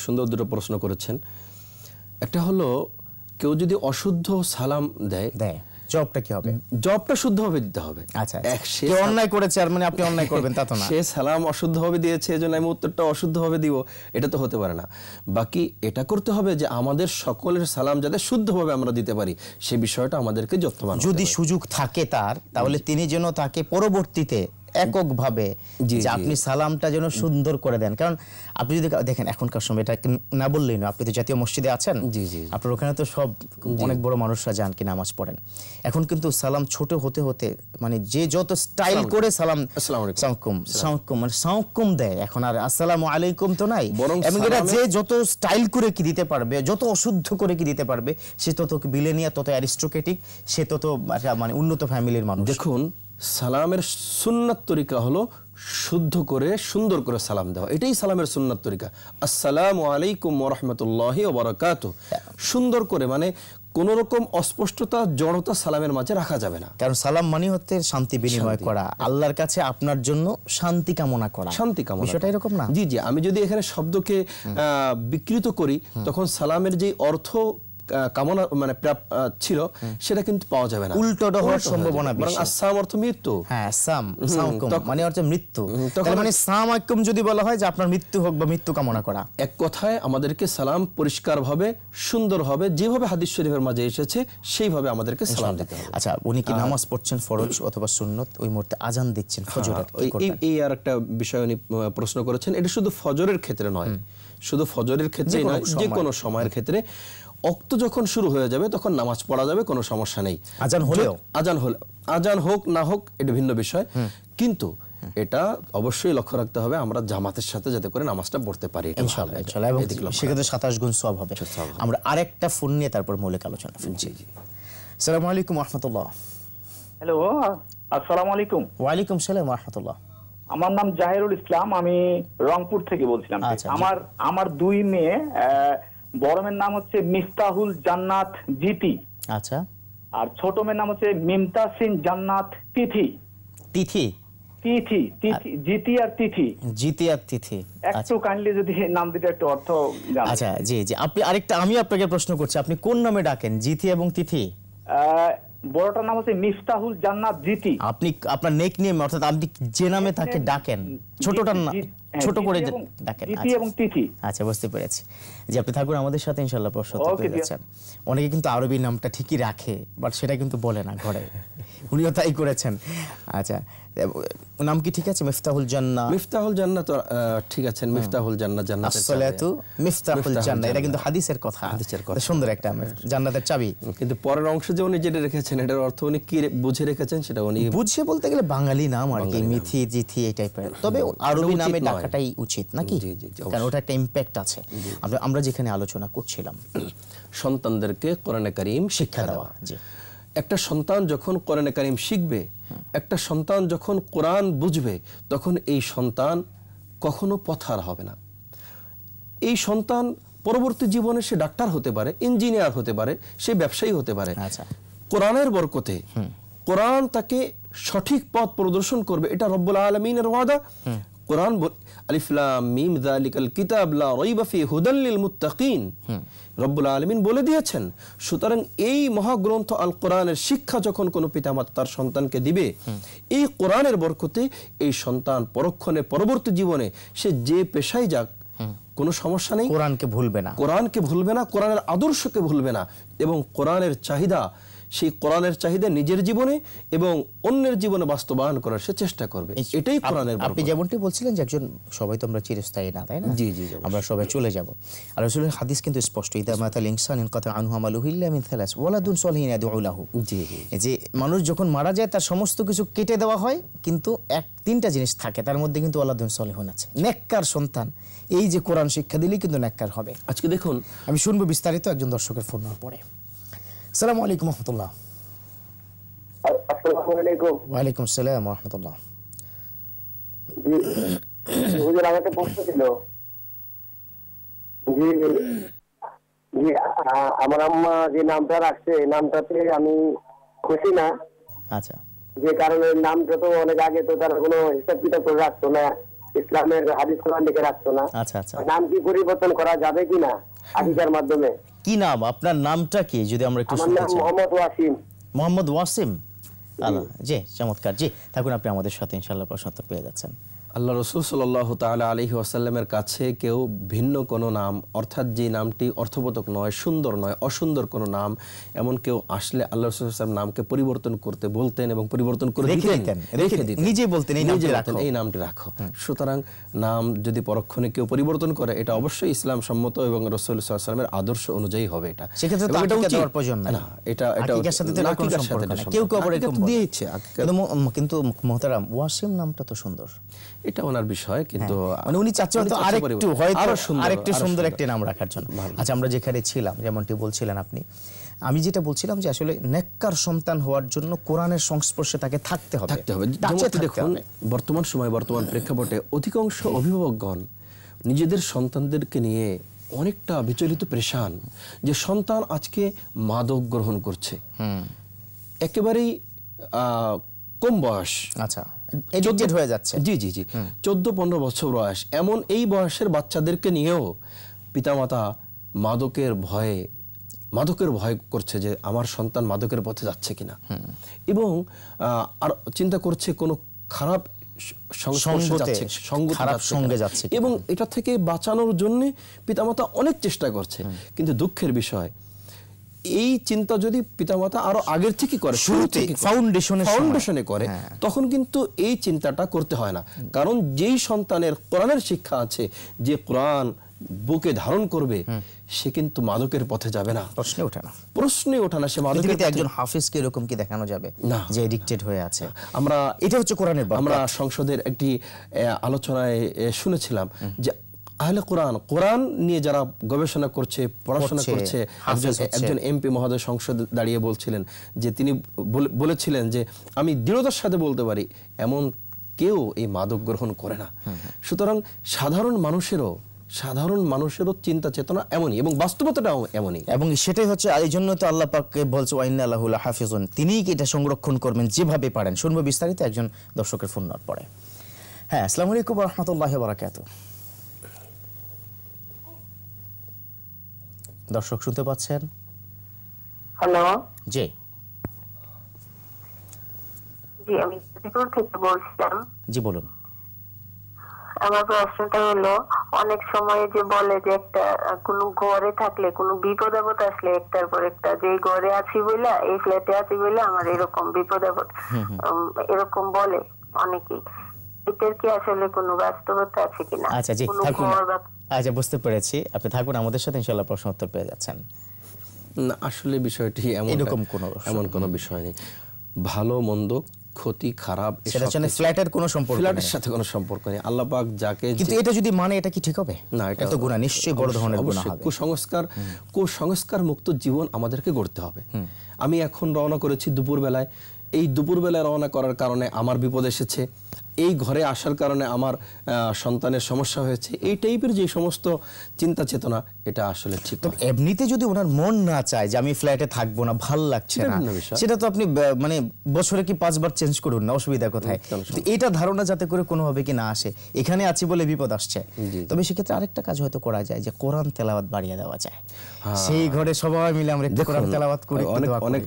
সুন্দর দুটো প্রশ্ন করেছেন। একটা হলো, কেউ যদি অশুদ্ধ সালাম দেয়, জবাবটা কি হবে? জবাবটা শুদ্ধভাবে দিতে হবে। আচ্ছা, কেউ অন্যায় করেছে আর মানে আপনি অন্যায় করবেন তা তো না। সে সালাম অশুদ্ধভাবে দিয়েছে, এজন্য আমি উত্তরটা অশুদ্ধভাবে দিব, এটা তো হতে পারে না। বাকি এটা করতে হবে যে আমাদের সকলের সালাম যাতে শুদ্ধভাবে আমরা দিতে পারি, সে বিষয়টা আমাদেরকে যত্নবান হতে হবে। যদি সুযোগ থাকে তার, তাহলে তিনি যেন তাকে পরবর্তীতে এককভাবে জি, যে আপনি সালামটা যেন সুন্দর করে দেন। কারণ আপনি যদি দেখেন এখনকার সময় এটা না বললেই না, আপনি তো জাতীয় মসজিদে আছেন, জি, জি। আপনার ওখানে তো সব অনেক বড় মানুষরা যান কি নামাজ পড়েন। এখন কিন্তু সালাম ছোট হতে হতে মানে যে যত স্টাইল করে সালাম আসসালামু আলাইকুম। সাউকুম মানে সাউকুম দেয়, এখন আর আসসালামু আলাইকুম তো নাই। বরং এবং এটা সালামে- যে যত স্টাইল করে কি দিতে পারবে, যত অশুদ্ধ করে কি দিতে পারবে, সে তত বিলেনিয়া, তত অ্যারিস্টোক্রেটিক, সে তত মানে উন্নত ফ্যামিলির মানুষ। দেখুন, সালামের সুন্নাত তরিকা হলো শুদ্ধ করে সুন্দর করে সালাম দেওয়া, এটাই সালামের সুন্নাত তরিকা। আসসালামু আলাইকুম ওয়া রাহমাতুল্লাহি ওয়া বারাকাতুহু, সুন্দর করে, মানে কোন রকম অস্পষ্টতা, জড়তা সালামের মাঝে রাখা যাবে না। কারণ সালাম মানে হচ্ছে শান্তি বিনিময় করা, আল্লাহর কাছে আপনার জন্য শান্তি কামনা করা, শান্তি কামনা, বিষয়টা এরকম না? জি জি। আমি যদি এখানে শব্দকে বিকৃত করি, তখন সালামের যে অর্থ কামনা মানে ছিল সেটা কিন্তু পাওয়া যাবে না, উল্টোটা হওয়ার সম্ভাবনা বরং বেশি। আসসালাম অর্থ মৃত্যু। হ্যাঁ, সামকুম মানে হচ্ছে মৃত্যু। তখন- তাহলে মানে সামাকুম যদি বলা হয় যে আপনার মৃত্যু হোক বা মৃত্যু কামনা করা। এক কথায় আমাদেরকে সালাম পরিষ্কারভাবে, সুন্দরভাবে, যেভাবে হাদিস শরীফের মাঝে এসেছে সেইভাবে আমাদেরকে সালাম দিতে হবে। আচ্ছা, উনি কি নামাজ পড়ছেন ফরজ অথবা সুন্নত, ওই মুহূর্তে আজান দিচ্ছেন ফজরের, কি করবেন? এই আর একটা বিষয় উনি প্রশ্ন করেছেন। এটা শুধু ফজরের ক্ষেত্রে নয়, শুধু ফজরের ক্ষেত্রেই নয়, যে কোনো সময়ের ক্ষেত্রে ওয়াক্ত যখন শুরু হয়ে যাবে তখন নামাজ পড়া যাবে, কোনো সমস্যা নেই। আজান হলেও, আজান হোক না হোক এটা ভিন্ন বিষয়, কিন্তু এটা অবশ্যই লক্ষ্য রাখতে হবে আমরা জামাতের সাথে যাতে করে নামাজটা পড়তে পারি। ইনশাআল্লাহ ইনশাআল্লাহ, এবং সেক্ষেত্রে 27 গুণ সওয়াব হবে। আমরা আরেকটা ফোন নিয়ে তারপর মৌলিক আলোচনা। জি জি। আসসালামু আলাইকুম ওয়া রাহমাতুল্লাহ। হ্যালো, আসসালামু আলাইকুম। ওয়া আলাইকুম সালাম ওয়া রাহমাতুল্লাহ। আমার নাম জাহিরুল ইসলাম, আমি রংপুর থেকে বলছিলাম। আচ্ছা, আমার দুই মেয়ে, বড় মেয়ের নাম হচ্ছে মিফতাহুল জান্নাত জিতি, আচ্ছা, আর ছোট মেয়ের নাম হচ্ছে মিমতাসিন জান্নাত তিথি। তিথি তিথি তিথি জিতি আর তিথি, জিতি আর তিথি। একটু কাইন্ডলি যদি নাম দিতে একটু অর্থ জানান। আচ্ছা, জি জি। আপনি আরেকটা, আমি আপনাকে প্রশ্ন করছি, আপনি কোন নামে ডাকেন, জিতি এবং তিথি? বড়টার নাম হচ্ছে মিফতাহুল জান্নাত জিতি। আপনি আপনার নেক নেম, অর্থাৎ আপনি যে নামে তাকে ডাকেন, ছোটটার নাম ছোট করে ডাকেন। জিতি এবং তিথি। আচ্ছা, বুঝতে পেরেছি। যে আপনি থাকুন আমাদের সাথে, ইনশাআল্লাহ প্রশ্ন ওকে, পেয়ে যাচ্ছেন। অনেকে কিন্তু আরবি নামটা ঠিকই রাখে, বাট সেটা কিন্তু বলে না ঘরে, উনিও তাই করেছেন। আচ্ছা, নাম কি ঠিক আছে? মিফতাহুল জান্নাহ, মিফতাহুল জান্নাত, ঠিক আছে, মিফতাহুল জান্নাত, জান্নাতের আসসালাতু মিফতাহুল জান্নাহ, এটা কিন্তু হাদিসের কথা, সুন্দর একটা জান্নাতের চাবি। কিন্তু পরের অংশে যে উনি যেটা রেখেছেন এটার অর্থ উনি কি বুঝে রেখেছেন সেটা উনি বুঝে বলতে গেলে বাঙালি নাম আর কি, মিথি জিথি এই টাইপের, তবে আরবি নামে ডাকাটাই উচিত নাকি? কারণ ওটা একটা ইম্প্যাক্ট আছে। আমরা যেখানে আলোচনা করছিলাম সন্তানদেরকে কোরআনে কারীম শিক্ষা দেওয়া। জি, একটা সন্তান যখন কোরআনে কারীম শিখবে, একটা সন্তান যখন কোরআন বুঝবে, তখন এই সন্তান কখনো পথহারা হবে না। এই সন্তান পরবর্তী জীবনে সে ডাক্তার হতে পারে, ইঞ্জিনিয়ার হতে পারে, সে ব্যবসায়ী হতে পারে। আচ্ছা, কোরআনের বরকতে কোরআন তাকে সঠিক পথ প্রদর্শন করবে, এটা রব্বুল আলামিনের ওয়াদা। কোরআন আলিফ লাম মিম যালিকাল কিতাব লা রাইবা ফি হুদাল লিল মুত্তাকিন, রব্বুল আলামিন বলে দিয়েছেন। সুতরাং এই মহাগ্রন্থ আল কোরআনের শিক্ষা যখন কোনো পিতামাতা তার সন্তানকে দিবে, এই কোরআনের বরকতে এই সন্তান পরক্ষণে পরবর্তী জীবনে সে যে পেশায় যাক কোনো সমস্যা নেই, কোরআনকে ভুলবে না, কোরআনকে ভুলবে না, কোরআনের আদর্শকে ভুলবে না, এবং কোরআনের চাহিদা, সেই কোরআনের চাহিদা নিজের জীবনে এবং অন্যের জীবনে বাস্তবায়ন করার সে চেষ্টা করবে। এটাই কোরআনের বরকত। আপনি যেমনটি বলছিলেন যে একজন, সবাই তো আমরা চিরস্থায়ী না, তাই না? জি জি, আমরা সবাই চলে যাব। আর রাসূলের হাদিস কিন্তু স্পষ্ট, ইদা মাতাল ইনসান ইনকাতা আনহু আমালুহু ইল্লা মিন থালাস ওয়ালাদুন সালিহিন ইয়াদউ লাহু। জি জি, যে মানুষ যখন মারা যায় তার সমস্ত কিছু কেটে দেওয়া হয়, কিন্তু তিনটা জিনিস থাকে, তার মধ্যে কিন্তু ওয়ালাদুন সালিহুন আছে, নেককার সন্তান। এই যে কোরআন শিক্ষা দিলেই কিন্তু নেককার হবে। আজকে দেখুন, আমি শুনবো বিস্তারিত একজন দর্শকের ফোন নেওয়ার পরে। আসসালামু আলাইকুম ওয়া রাহমাতুল্লাহ। আসসালামু আলাইকুম। ওয়া আলাইকুম আসসালাম ওয়া রাহমাতুল্লাহ। জি হুজুর, আমার একটা প্রশ্ন ছিল। জি জি, আমার আম্মা যে নামটা রাখছে, নামটাতে আমি খুশি না। আচ্ছা, যে কারণে নামটা তো অনেক আগে তো তারা কোনো হিসাব কিতাব করে রাখতো না, ইসলামের হাদিস কোরআন লিখে রাখতো না। আচ্ছা, আচ্ছা। নাম কি পরিবর্তন করা যাবে কিনা আকিকার মাধ্যমে? কি নাম আপনার? নামটা কি যদি আমরা একটু আমার শুনতে নাম চাই? মোহাম্মদ ওয়াসিম। মোহাম্মদ ওয়াসিম। আল্লাহ, জি, চমৎকার। জি, থাকুন আপনি আমাদের সাথে, ইনশাআল্লাহ প্রশ্ন উত্তর পেয়ে যাচ্ছেন। আল্লাহ রসুল সাল্লাল্লাহু তাআলা আলাইহি ওয়াসাল্লামের কাছে কেউ ভিন্ন কোনো নাম, অর্থাৎ যে নামটি অর্থবোধক নয়, সুন্দর নয়, অসুন্দর কোনো নাম, এমন কেউ আসলে আল্লাহ রসুল সাল্লাল্লাহু আলাইহি ওয়াসাল্লাম নামকে পরিবর্তন করতে বলতেন এবং পরিবর্তন করে দিতেন, নিজে বলতেন এই নামটি রাখো। সুতরাং নাম যদি পরক্ষণে কেউ পরিবর্তন করে, এটা অবশ্যই ইসলাম সম্মত এবং রাসূল সাল্লাল্লাহু আলাইহি ওয়াসাল্লামের আদর্শ অনুযায়ী হবে। এটা সেক্ষেত্রে তো আকিকা দেওয়ার প্রয়োজন নাই। না, এটা আকিকার সাথে তো কোনো সম্পর্ক নেই। কেউ আবার এরকম দিয়েছে। কিন্তু মুহতারাম, ওয়াসিম নামটা তো সুন্দর, এটা ওনার বিষয়, কিন্তু মানে উনি চাচ্ছেন তো আরেকটু সুন্দর একটা নাম রাখার জন্য। আচ্ছা, আমরা যেখানে ছিলাম, যেমনটি বলছিলেন আপনি, আমি যেটা বলছিলাম যে আসলে নেককার সন্তান হওয়ার জন্য কোরআনের সংস্পর্শে তাকে থাকতে হবে। দেখুন, বর্তমান সময়, বর্তমান প্রেক্ষাপটে অধিকাংশ অভিভাবকগণ নিজেদের সন্তানদেরকে নিয়ে অনেকটা বিচলিত, পেরেশান যে সন্তান আজকে মাদক গ্রহণ করছে, একেবারেই কম বয়স, আচ্ছা এডিক্টেড হয়ে যাচ্ছে। জি 14-15 বছর বয়স, এমন এই বয়সের বাচ্চাদেরকে নিয়েও পিতামাতা মাদকের ভয় করছে যে আমার সন্তান মাদকের পথে যাচ্ছে কিনা, এবং আর চিন্তা করছে কোনো খারাপ সঙ্গে যাচ্ছে, এবং এটা থেকে বাঁচানোর জন্য পিতামাতা অনেক চেষ্টা করছে। কিন্তু দুঃখের বিষয়, এই চিন্তা যদি পিতামাতা আরো আগের থেকে করে, শুরুতে ফাউন্ডেশনে করে, তখন কিন্তু এই চিন্তাটা করতে হয় না। কারণ যেই সন্তানের কোরআনের শিক্ষা আছে, যে কোরআন বুকে ধারণ করবে, সে কিন্তু মাদকের পথে যাবে না, প্রশ্নে ওঠে না। সে মাদকের একজন হাফিজকে এরকম কি দেখানো যাবে না যে এডিক্টেড হয়ে আছে? এটা হচ্ছে কোরআনের। আমরা সংসদের একটি আলোচনায় শুনেছিলাম যে আহলে কোরআন নিয়ে যারা গবেষণা করছে, পড়াশোনা করছে, একজন এমপি মহোদয় সংসদে দাঁড়িয়ে বলছিলেন যে তিনি বলেছিলেন যে আমি দৃঢ়তার সাথে বলতে পারি এমন কেউ এই মাদক গ্রহণ করে না। সুতরাং সাধারণ মানুষেরও চিন্তা চেতনা এমনই, এবং বাস্তবতাটাও এমনই, এবং সেটাই হচ্ছে এই জন্য তো আল্লাহ পাক বলছে ওয়াইন্না লাহু লাহাফিজুন, তিনিই কি এটা সংরক্ষণ করবেন যেভাবে পারেন। শুনবো বিস্তারিত একজন দর্শকের ফোন নট পড়ে। হ্যাঁ, আসসালামু আলাইকুম ওয়া রাহমাতুল্লাহি ওয়া বারাকাতুহু। দর্শক শুনতে পাচ্ছেন? হ্যালো, জি আমি থেকে বলছিলাম। জি বলুন। আমার প্রশ্নটা হলো, অনেক সময় যে বলে যে একটা কোনো ঘরে থাকলে কোনো বিপদ আপদ আসলে একটার পর একটা, যে ঘরে আছি বলে, এই ফ্ল্যাটে আছি বলে আমার এরকম বিপদ আপদ, এরকম বলে অনেকেই। এটার কি আসলে কোনো বাস্তবতা আছে কিনা? আচ্ছা জি, আচ্ছা বুঝতে পেরেছি, আপনি থাকুন আমাদের সাথে, ইনশাআল্লাহ প্রশ্ন উত্তর পেয়ে যাচ্ছেন। না, আসলে বিষয়টি এমন কোনো বিষয় নেই। ভালো মন্দ, ক্ষতি খারাপ, সেটার সাথে ফ্ল্যাটের কোনো সম্পর্ক নেই। আল্লাহ পাক যাকে, কিন্তু এটা যদি মানে, এটা কি ঠিক হবে? না, এটা তো গুনাহ, নিশ্চয়ই বড় ধরনের গুনাহ হবে। কুসংস্কার মুক্ত জীবন আমাদেরকে গড়তে হবে। আমি এখন রওনা করেছি দুপুরবেলায়, এই দুপুরবেলায় রওনা করার কারণে আমার বিপদ এসেছে, এই ঘরে আসার কারণে আমার সন্তানের সমস্যা হয়েছে, এই টাইপের যে সমস্ত চিন্তা চেতনা, এটা আসলে ঠিক না। এমনিতে যদি ওনার মন না চায় যে আমি ফ্ল্যাটে থাকবো না, ভাল লাগছে না, সেটা তো আপনি মানে বছরে কি 5 বার চেঞ্জ করুন না, অসুবিধা কোথায়? এটা ধারণা যাতে করে কোনোভাবে কি না আসে, এখানে আছি বলে বিপদ আসছে। তবে সেক্ষেত্রে আরেকটা কাজ হয়তো করা যায়, যে কোরআন তেলাওয়াত বাড়িয়ে দেওয়া যায়, সেই ঘরে সবাই মিলে আমরা কোরআন তেলাওয়াত করি।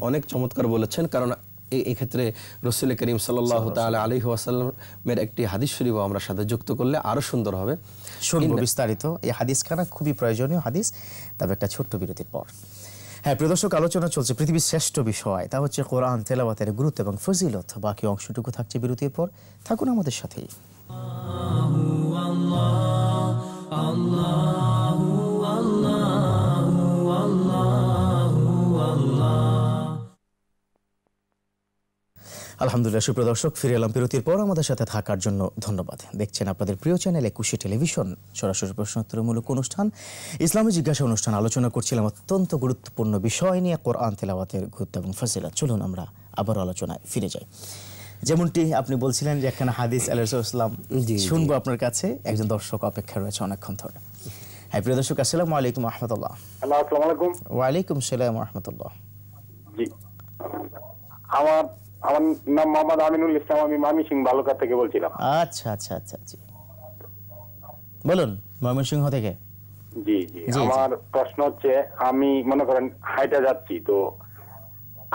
অনেক চমৎকার বলেছেন। কারণ এই ক্ষেত্রে রাসূল করিম সাল্লাল্লাহু তাআলা আলাইহি ওয়াসাল্লামের একটি হাদিস শরীফ আমরা সাথে যুক্ত করলে আরো সুন্দর হবে। শুনবো বিস্তারিত এই হাদিসখানা, খুবই প্রয়োজনীয় হাদিস। তবে একটা ছোট্ট বিরতির পর। হ্যাঁ প্রিয় দর্শক, আলোচনা চলছে পৃথিবীর শ্রেষ্ঠ বিষয়, তা হচ্ছে কোরআন তেলাওয়াতের গুরুত্ব এবং ফজিলত। বাকি অংশটুকু থাকছে বিরতির পর, থাকুন আমাদের সাথেই। আলহামদুলিল্লাহ, সুপ্রিয় দর্শক, ফিরে এলাম বিরতির পর। আমাদের সাথে থাকার জন্য ধন্যবাদ। দেখছেন আপনাদের প্রিয় চ্যানেল একুশে টেলিভিশন, সরাসরি প্রশ্নোত্তরমূলক অনুষ্ঠান ইসলামী জিজ্ঞাসা অনুষ্ঠান। আলোচনা করছিলাম অত্যন্ত গুরুত্বপূর্ণ বিষয় নিয়ে, কোরআন তেলাওয়াতের গুরুত্ব এবং ফজিলত। চলুন আমরা আবার আলোচনায় ফিরে যাই। যেমনটি আপনি বলছিলেন যে একখানা হাদিস আলাইহিস সালাম শুনবো আপনার কাছে, একজন দর্শক অপেক্ষা রয়েছে অনেকক্ষণ ধরে। হ্যাঁ প্রিয় দর্শক, আসসালামু আলাইকুম ওয়া রাহমাতুল্লাহ। আসসালামু আলাইকুম। ওয়া আলাইকুম আসসালাম ওয়া রাহমাতুল্লাহ। জি, আমার নাম মোহাম্মদ আমিনুল ইসলাম, আমি ময়মনসিংহ বালুকা থেকে বলছিলাম। আচ্ছা আচ্ছা আচ্ছা, জি বলুন। ময়মনসিংহ থেকে? জি জি। আমার প্রশ্ন হচ্ছে, আমি মনে করেন হাইটা যাচ্ছি, তো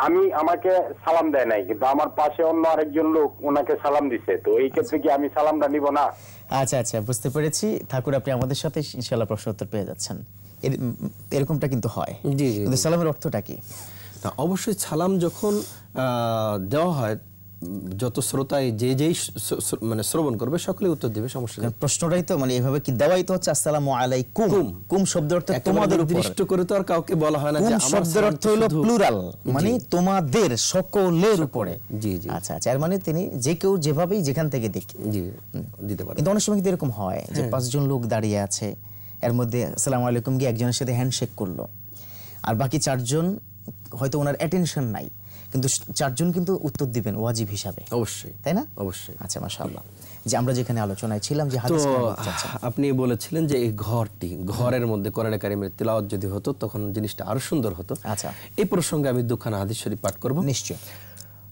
আমি আমাকে সালাম দেয় নাই, কিন্তু আমার পাশে অন্য আরেকজন লোক ওনাকে সালাম দিছে, তো এই ক্ষেত্রে কি আমি সালামটা নিব না? আচ্ছা আচ্ছা, বুঝতে পেরেছি ঠাকুর, আপনি আমাদের সাথে ইনশাআল্লাহ প্রশ্ন উত্তর পেয়ে যাচ্ছেন। এরকমটা কিন্তু হয়। জি, কিন্তু সালামের অর্থটা কি? না, অবশ্যই সালাম যখন দেওয়া হয়, যত শ্রোতায় যেই মানে শ্রবণ করবে সকলে উত্তর দিবে, সমস্যা নেই। প্রশ্নটাই তো মানে এইভাবে কি দেওয়াই তো হচ্ছে আসসালামু আলাইকুম। কুম শব্দের অর্থ তোমাদের উপর, নির্দিষ্ট করে তো আর কাউকে বলা হয় না যে আমার শব্দের অর্থ হলো প্লুরাল, মানে তোমাদের, সকলের উপরে। জি জি। আচ্ছা আচ্ছা, এর মানে তিনি যে কেউ যেভাবেই যেখান থেকে দেখে জি দিতে পারে। কিন্তু অনেক সময় কিন্তু এরকম হয় যে 5 জন লোক দাঁড়িয়ে আছে, এর মধ্যে আসসালামু আলাইকুম গিয়ে একজনের সাথে হ্যান্ডশেক করলো, আর বাকি 4 জন হয়তো ওনার অ্যাটেনশন নাই, কিন্তু 4 জন কিন্তু উত্তর দিবেন ওয়াজিব হিসাবে। অবশ্যই, তাই না? অবশ্যই। আচ্ছা, মাশাআল্লাহ। যে আমরা যেখানে আলোচনায় ছিলাম যে তো আপনি বলেছিলেন যে এই ঘরের মধ্যে কোরআনে কারিমের তিলাওয়াত যদি হতো তখন জিনিসটা আরো সুন্দর হতো। আচ্ছা, এই প্রসঙ্গে আমি দুখানা হাদিস শরীফ পাঠ করব। নিশ্চয়।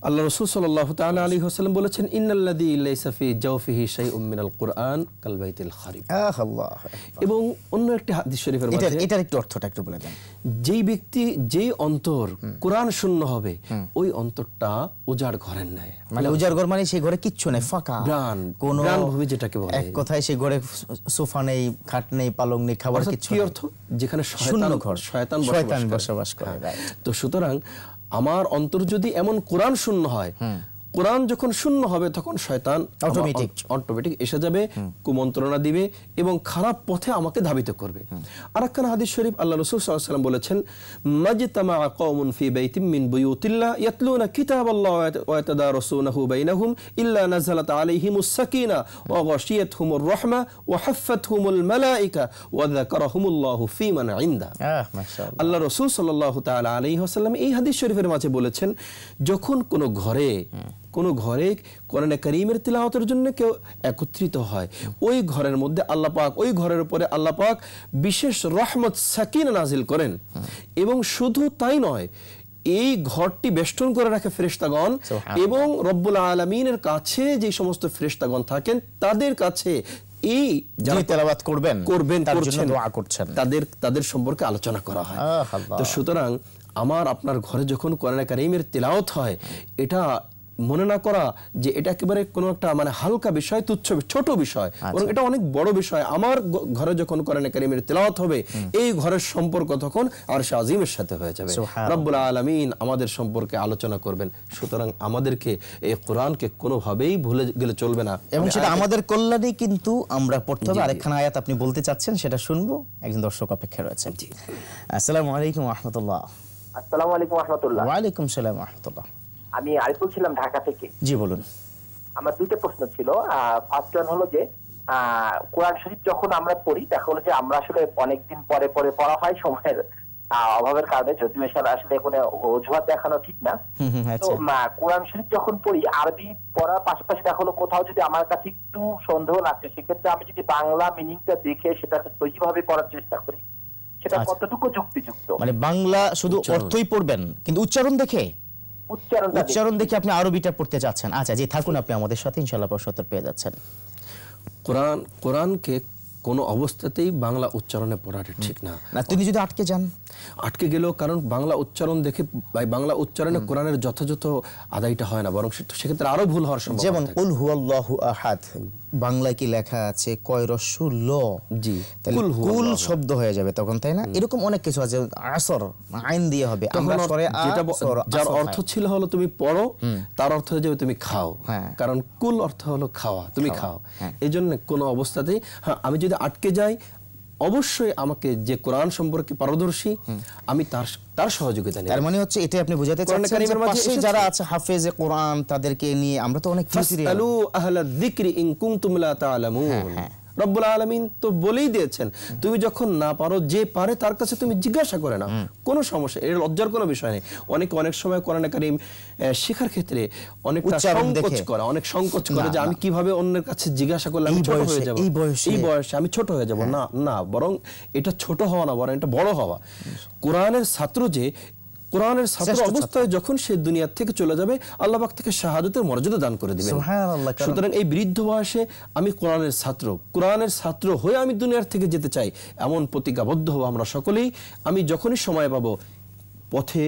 আল্লাহ রাসূল সাল্লাল্লাহু তাআলা আলাইহি ওয়াসাল্লাম বলেছেন, ইন্নাল্লাযী লাইসা ফি জাওফিহি শাইউম মিনাল কুরআন কাল বাইতিল খারিব। আল্লাহ। এবং অন্য একটি হাদিস শরীফের মধ্যে এটার একটু অর্থটা একটু বলে দেন। যেই অন্তর কোরআন শূন্য হবে ওই অন্তরটা উজাড় ঘরের ন্যায়। মানে উজাড় ঘর মানে সেই ঘরে কিচ্ছু নেই, ফাঁকা, কোন ভূমি যেটাকে বলে। এক কথায় সেই ঘরে সোফা নেই, খাট নেই, পালং নেই, খাবার কিচ্ছু নেই। কি অর্থ? যেখানে শয়তান বসবাস করে। তো সুতরাং আমার অন্তর যদি এমন কোরআন শূন্য হয়, কোরআন যখন শূন্য হবে তখন শয়তান অটোমেটিক এসে যাবে, কুমন্ত্রণা দিবে এবং খারাপ পথে আমাকে ধাবিত করবে। আরেকখানা হাদিস শরীফ আল্লাহ রাসূল সাল্লাল্লাহু আলাইহি ওয়াসাল্লাম বলেছেন, মাজতামা কওমুন ফি বাইতিম মিন বুয়ুতিল্লাহ ইয়াতলুনা কিতাবাল্লাহ ওয়া ইয়াতাদারাসুনাহু বাইনাহুম ইল্লা নাযালাত আলাইহিমুস সাকিনা ওয়া গাশিয়াতহুমুর রাহমা ওয়া হাফফাতহুমুল মালায়েকা ওয়া যাকারাহুমুল্লাহু ফি মান ইনদা। মাশাআল্লাহ। আল্লাহ রাসূল সাল্লাল্লাহু তাআলা আলাইহি ওয়াসাল্লাম এই হাদিস শরীফের মাঝে বলেছেন, যখন কোনো ঘরে কোরআনে কারীমের তিলাওয়াতের জন্য কেউ একত্রিত হয়, ওই ঘরের মধ্যে আল্লাহ পাক, ওই ঘরের উপরে আল্লাহ পাক বিশেষ রহমত সাকিনা নাজিল করেন। এবং শুধু তাই নয়, এই ঘরটি বেষ্টন করে রাখে ফেরেশতাগণ, এবং রব্বুল আলামিনের কাছে যে সমস্ত ফেরেশতাগণ থাকেন তাদের কাছে এই যারা তেলাওয়াত করবেন তার জন্য দোয়া করছেন, তাদের সম্পর্কে আলোচনা করা হয়। তো সুতরাং আমার আপনার ঘরে যখন কোরআনে কারীমের তিলাওয়াত হয়, এটা মনে না করা যে এটা একেবারে কোনো একটা মানে হালকা বিষয়, তুচ্ছ ছোট বিষয়, বরং এটা অনেক বড় বিষয়। আমার ঘরে যখন কোরআনে কারীমের তিলাওয়াত হবে, এই ঘরের সম্পর্ক তখন আরশে আজিমের সাথে হয়ে যাবে। রব্বুল আলামিন আমাদের সম্পর্কে আলোচনা করবেন। সুতরাং আমাদেরকে এই কোরআনকে কোনোভাবেই ভুলে গেলে চলবে না, এবং সেটা আমাদের কল্যাণেই কিন্তু আমরা পড়তে হবে। আরেকখানা আয়াত আপনি বলতে চাচ্ছেন, সেটা শুনবো, একজন দর্শক অপেক্ষা রয়েছে। জি, আসসালামু আলাইকুম ওয়া রাহমাতুল্লাহ। আসসালামু আলাইকুম ওয়া রাহমাতুল্লাহ। ওয়া আলাইকুম সালাম ওয়া রাহমাতুল্লাহ। আমি আরিফুল ছিলাম, ঢাকা থেকে। জি, বলুন। আমার দুইটা প্রশ্ন ছিল। ফার্স্ট ওয়ান হলো যে কোরআন শরীফ যখন আমরা পড়ি, দেখা হলো যে আমরা আসলে অনেকদিন পরে পড়া হয়, সময়ের অভাবের কারণে, যদিও আসলে কোনো অজুহাত দেখানো ঠিক না। তো কোরআন শরীফ যখন পড়ি, আরবি পড়ার পাশাপাশি দেখা হলো কোথাও যদি আমার কাছে একটু সন্দেহ লাগছে, সেক্ষেত্রে আমি যদি বাংলা মিনিংটা দেখে সেটাকে সহিভাবে পড়ার চেষ্টা করি, সেটা কতটুকু যুক্তিযুক্ত? মানে বাংলা শুধু অর্থই পড়বেন, কিন্তু উচ্চারণ দেখে আপনি আরবিটা পড়তে যাচ্ছেন। আচ্ছা, জি, থাকুন আপনি আমাদের সাথে, ইনশাআল্লাহ প্রশ্ন উত্তর পেয়ে যাচ্ছেন। কোরআনকে কোনো অবস্থাতেই বাংলা উচ্চারণে পড়াটা ঠিক না। তিনি যদি আটকে গেলেও, কারণ বাংলা উচ্চারণ দেখে বাংলা উচ্চারণে কোরআনের যথাযথ আদায়টা হয় না, বরং সেক্ষেত্রে আরো ভুল হওয়ার সম্ভাবনা। যেমন কুল হুয়াল্লাহু আহাদ, বাংলায় কি লেখা আছে কয় রস্যু ল, জি, কুল শব্দ হয়ে যাবে তখন, তাই না? এরকম অনেক কিছু আছে। আসর আইন দিয়ে হবে, আমরা করে যার অর্থ ছিল হলো তুমি পড়ো, তার অর্থ হয়ে যাবে তুমি খাও, কারণ কুল অর্থ হলো খাওয়া, তুমি খাও। এইজন্য কোনো অবস্থাতেই, আমি যদি আটকে যাই, অবশ্যই আমাকে যে কোরআন সম্পর্কে পারদর্শী, আমি তার সহযোগিতা নিই। তার মানে হচ্ছে এটাই আপনি বোঝাতে চাচ্ছেন যে পাশে যারা আছে হাফেজে কোরআন, তাদেরকে নিয়ে আমরা তো অনেক ফাসআলু আহলা যিকরি ইন কুনতুম লা তা'লামুন। রব্বুল আলামিন তো বলেই দিয়েছেন, তুমি যখন না পারো, যে পারে তার কাছে তুমি জিজ্ঞাসা করে নাও, কোনো সমস্যা, এর লজ্জার কোনো বিষয় নেই। অনেক সময় কোরআন কারীম শেখার ক্ষেত্রে অনেকটা সংকোচ করে যে আমি কিভাবে অন্যের কাছে জিজ্ঞাসা করলে আমি ছোট হয়ে যাব, এই বয়সে আমি ছোট হয়ে যাব। না, বরং এটা ছোট হওয়া না, বরং এটা বড় হওয়া। কোরআনের ছাত্র অবস্থায় যখন সে দুনিয়া থেকে চলে যাবে, আল্লাহ পাক থেকে শাহাদাতের মর্যাদা দান করে দিবেন। সুতরাং এই বৃদ্ধ বয়সে আমি কোরআনের ছাত্র হয়ে আমি দুনিয়ার থেকে যেতে চাই, এমন প্রতিজ্ঞাবদ্ধ হব আমরা সকলেই। আমি যখনই সময় পাবো পথে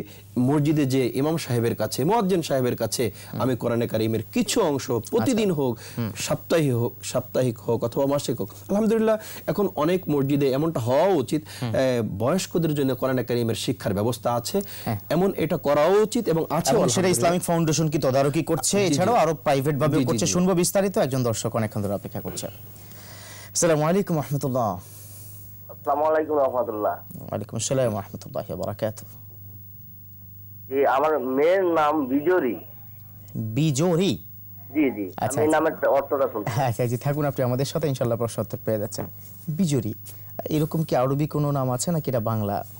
মসজিদে যে ইমাম সাহেবের কাছে, মুয়াজ্জিন সাহেবের কাছে আমি কোরআনে কারিমের কিছু অংশ প্রতিদিন হোক, সাপ্তাহিক হোক অথবা মাসিক হোক, আলহামদুলিল্লাহ এখন অনেক মসজিদে এমনটা হওয়া উচিত, বয়স্কদের জন্য কোরআনে কারিমের শিক্ষার ব্যবস্থা আছে, এমন এটা করাও উচিত এবং আছে। সেটা ইসলামিক ফাউন্ডেশন কি তদারকি করছে, এছাড়াও আরো প্রাইভেট ভাবে করছে। শুনবো বিস্তারিত, একজন দর্শক অনেকক্ষণ ধরে অপেক্ষা করছে। আসসালামু আলাইকুম ওয়া রাহমাতুল্লাহ। আসসালামু আলাইকুম ওয়া রাহমাতুল্লাহ। ওয়া আলাইকুম আসসালাম ওয়া রাহমাতুল্লাহি ওয়া বারাকাতুহু। জি, আমার মেয়ের নাম বিজরি। বিজরি? জি জি, আমি নামের অর্থটা শুনছি। আচ্ছা জি, থাকুন আপনি আমাদের সাথে, ইনশাআল্লাহ প্রশ্ন উত্তর পেয়ে যাচ্ছেন। বিজরি এরকম কি আরবি কোনো নাম আছে নাকি এটা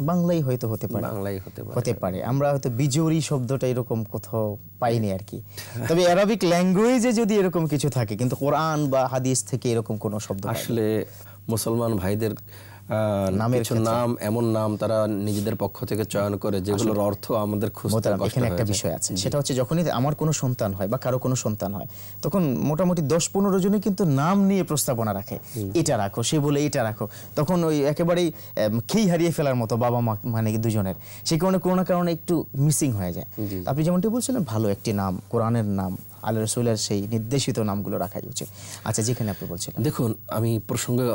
বাংলাই হয়তো হতে পারে? বাংলাই হতে পারে। আমরা হয়তো বিজরি শব্দটা এরকম কোথাও পাইনি আর কি। তবে আরবিক ল্যাঙ্গুয়েজে যদি এরকম কিছু থাকে, কিন্তু কোরআন বা হাদিস থেকে এরকম কোনো শব্দ আসলে মুসলমান ভাইদের নামের নাম এমন নাম তারা নিজেদের পক্ষ থেকে চয়ন করে যেগুলোর অর্থ আমাদের খুঁজতে কষ্ট হয়। এখানে একটা বিষয় আছে, সেটা হচ্ছে যখনই আমার কোনো সন্তান হয় বা কারো কোনো সন্তান হয়, তখন মোটামুটি 10-15 জনই কিন্তু নাম নিয়ে প্রস্তাবনা রাখে, এটা রাখো, সে বলে এটা রাখো। তখন ওই একেবারেই খেই হারিয়ে ফেলার মতো বাবা মা মানে দুজনের, সেই কারণে কোনো না কারণে একটু মিসিং হয়ে যায়। আপনি যেমনটি বলছিলেন, ভালো একটি নাম, কোরআনের নাম, আল্লাহ রাসূলের সেই নির্দেশিত নামগুলো রাখাই উচিত। আচ্ছা, যেখানে আপনি বলছিলেন, দেখুন আমি প্রসঙ্গে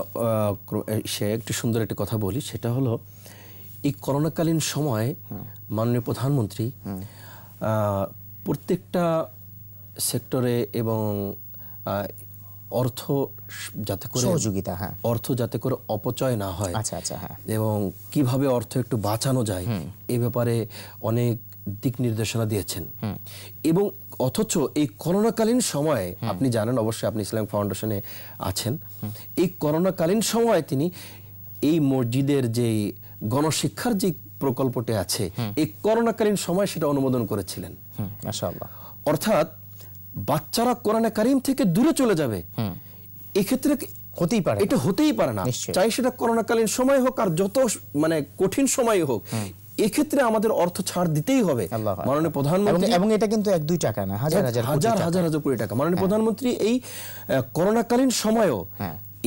সে একটি সুন্দর একটি কথা বলি, সেটা হলো এই করোনাকালীন সময়ে মাননীয় প্রধানমন্ত্রী প্রত্যেকটা সেক্টরে এবং অর্থ যাতে করে সহযোগিতা, অর্থ যাতে করে অপচয় না হয়, আচ্ছা আচ্ছা, এবং কিভাবে অর্থ একটু বাঁচানো যায় এই ব্যাপারে অনেক দিক নির্দেশনা দিয়েছেন। এবং অথচ এই করোনাকালীন সময়ে আপনি জানেন, অবশ্যই আপনি ইসলাম ফাউন্ডেশনে আছেন, এই করোনাকালীন সময়ে তিনি এই মসজিদের যে গণশিক্ষার যে প্রকল্পটি আছে, এই করোনাকালীন সময় সেটা অনুমোদন করেছিলেন। মাশাআল্লাহ। অর্থাৎ বাচ্চারা কোরআনে কারিম থেকে দূরে চলে যাবে, এক্ষেত্রে হতেই পারে, এটা হতেই পারে না, চাই সেটা করোনাকালীন সময় হোক আর যত মানে কঠিন সময় হোক, এক্ষেত্রে আমাদের অর্থ ছাড় দিতেই হবে। মাননীয় প্রধানমন্ত্রী, এবং এটা কিন্তু 1-2 টাকা না, হাজার হাজার কোটি টাকা। মাননীয় প্রধানমন্ত্রী এই করোনাকালীন সময়েও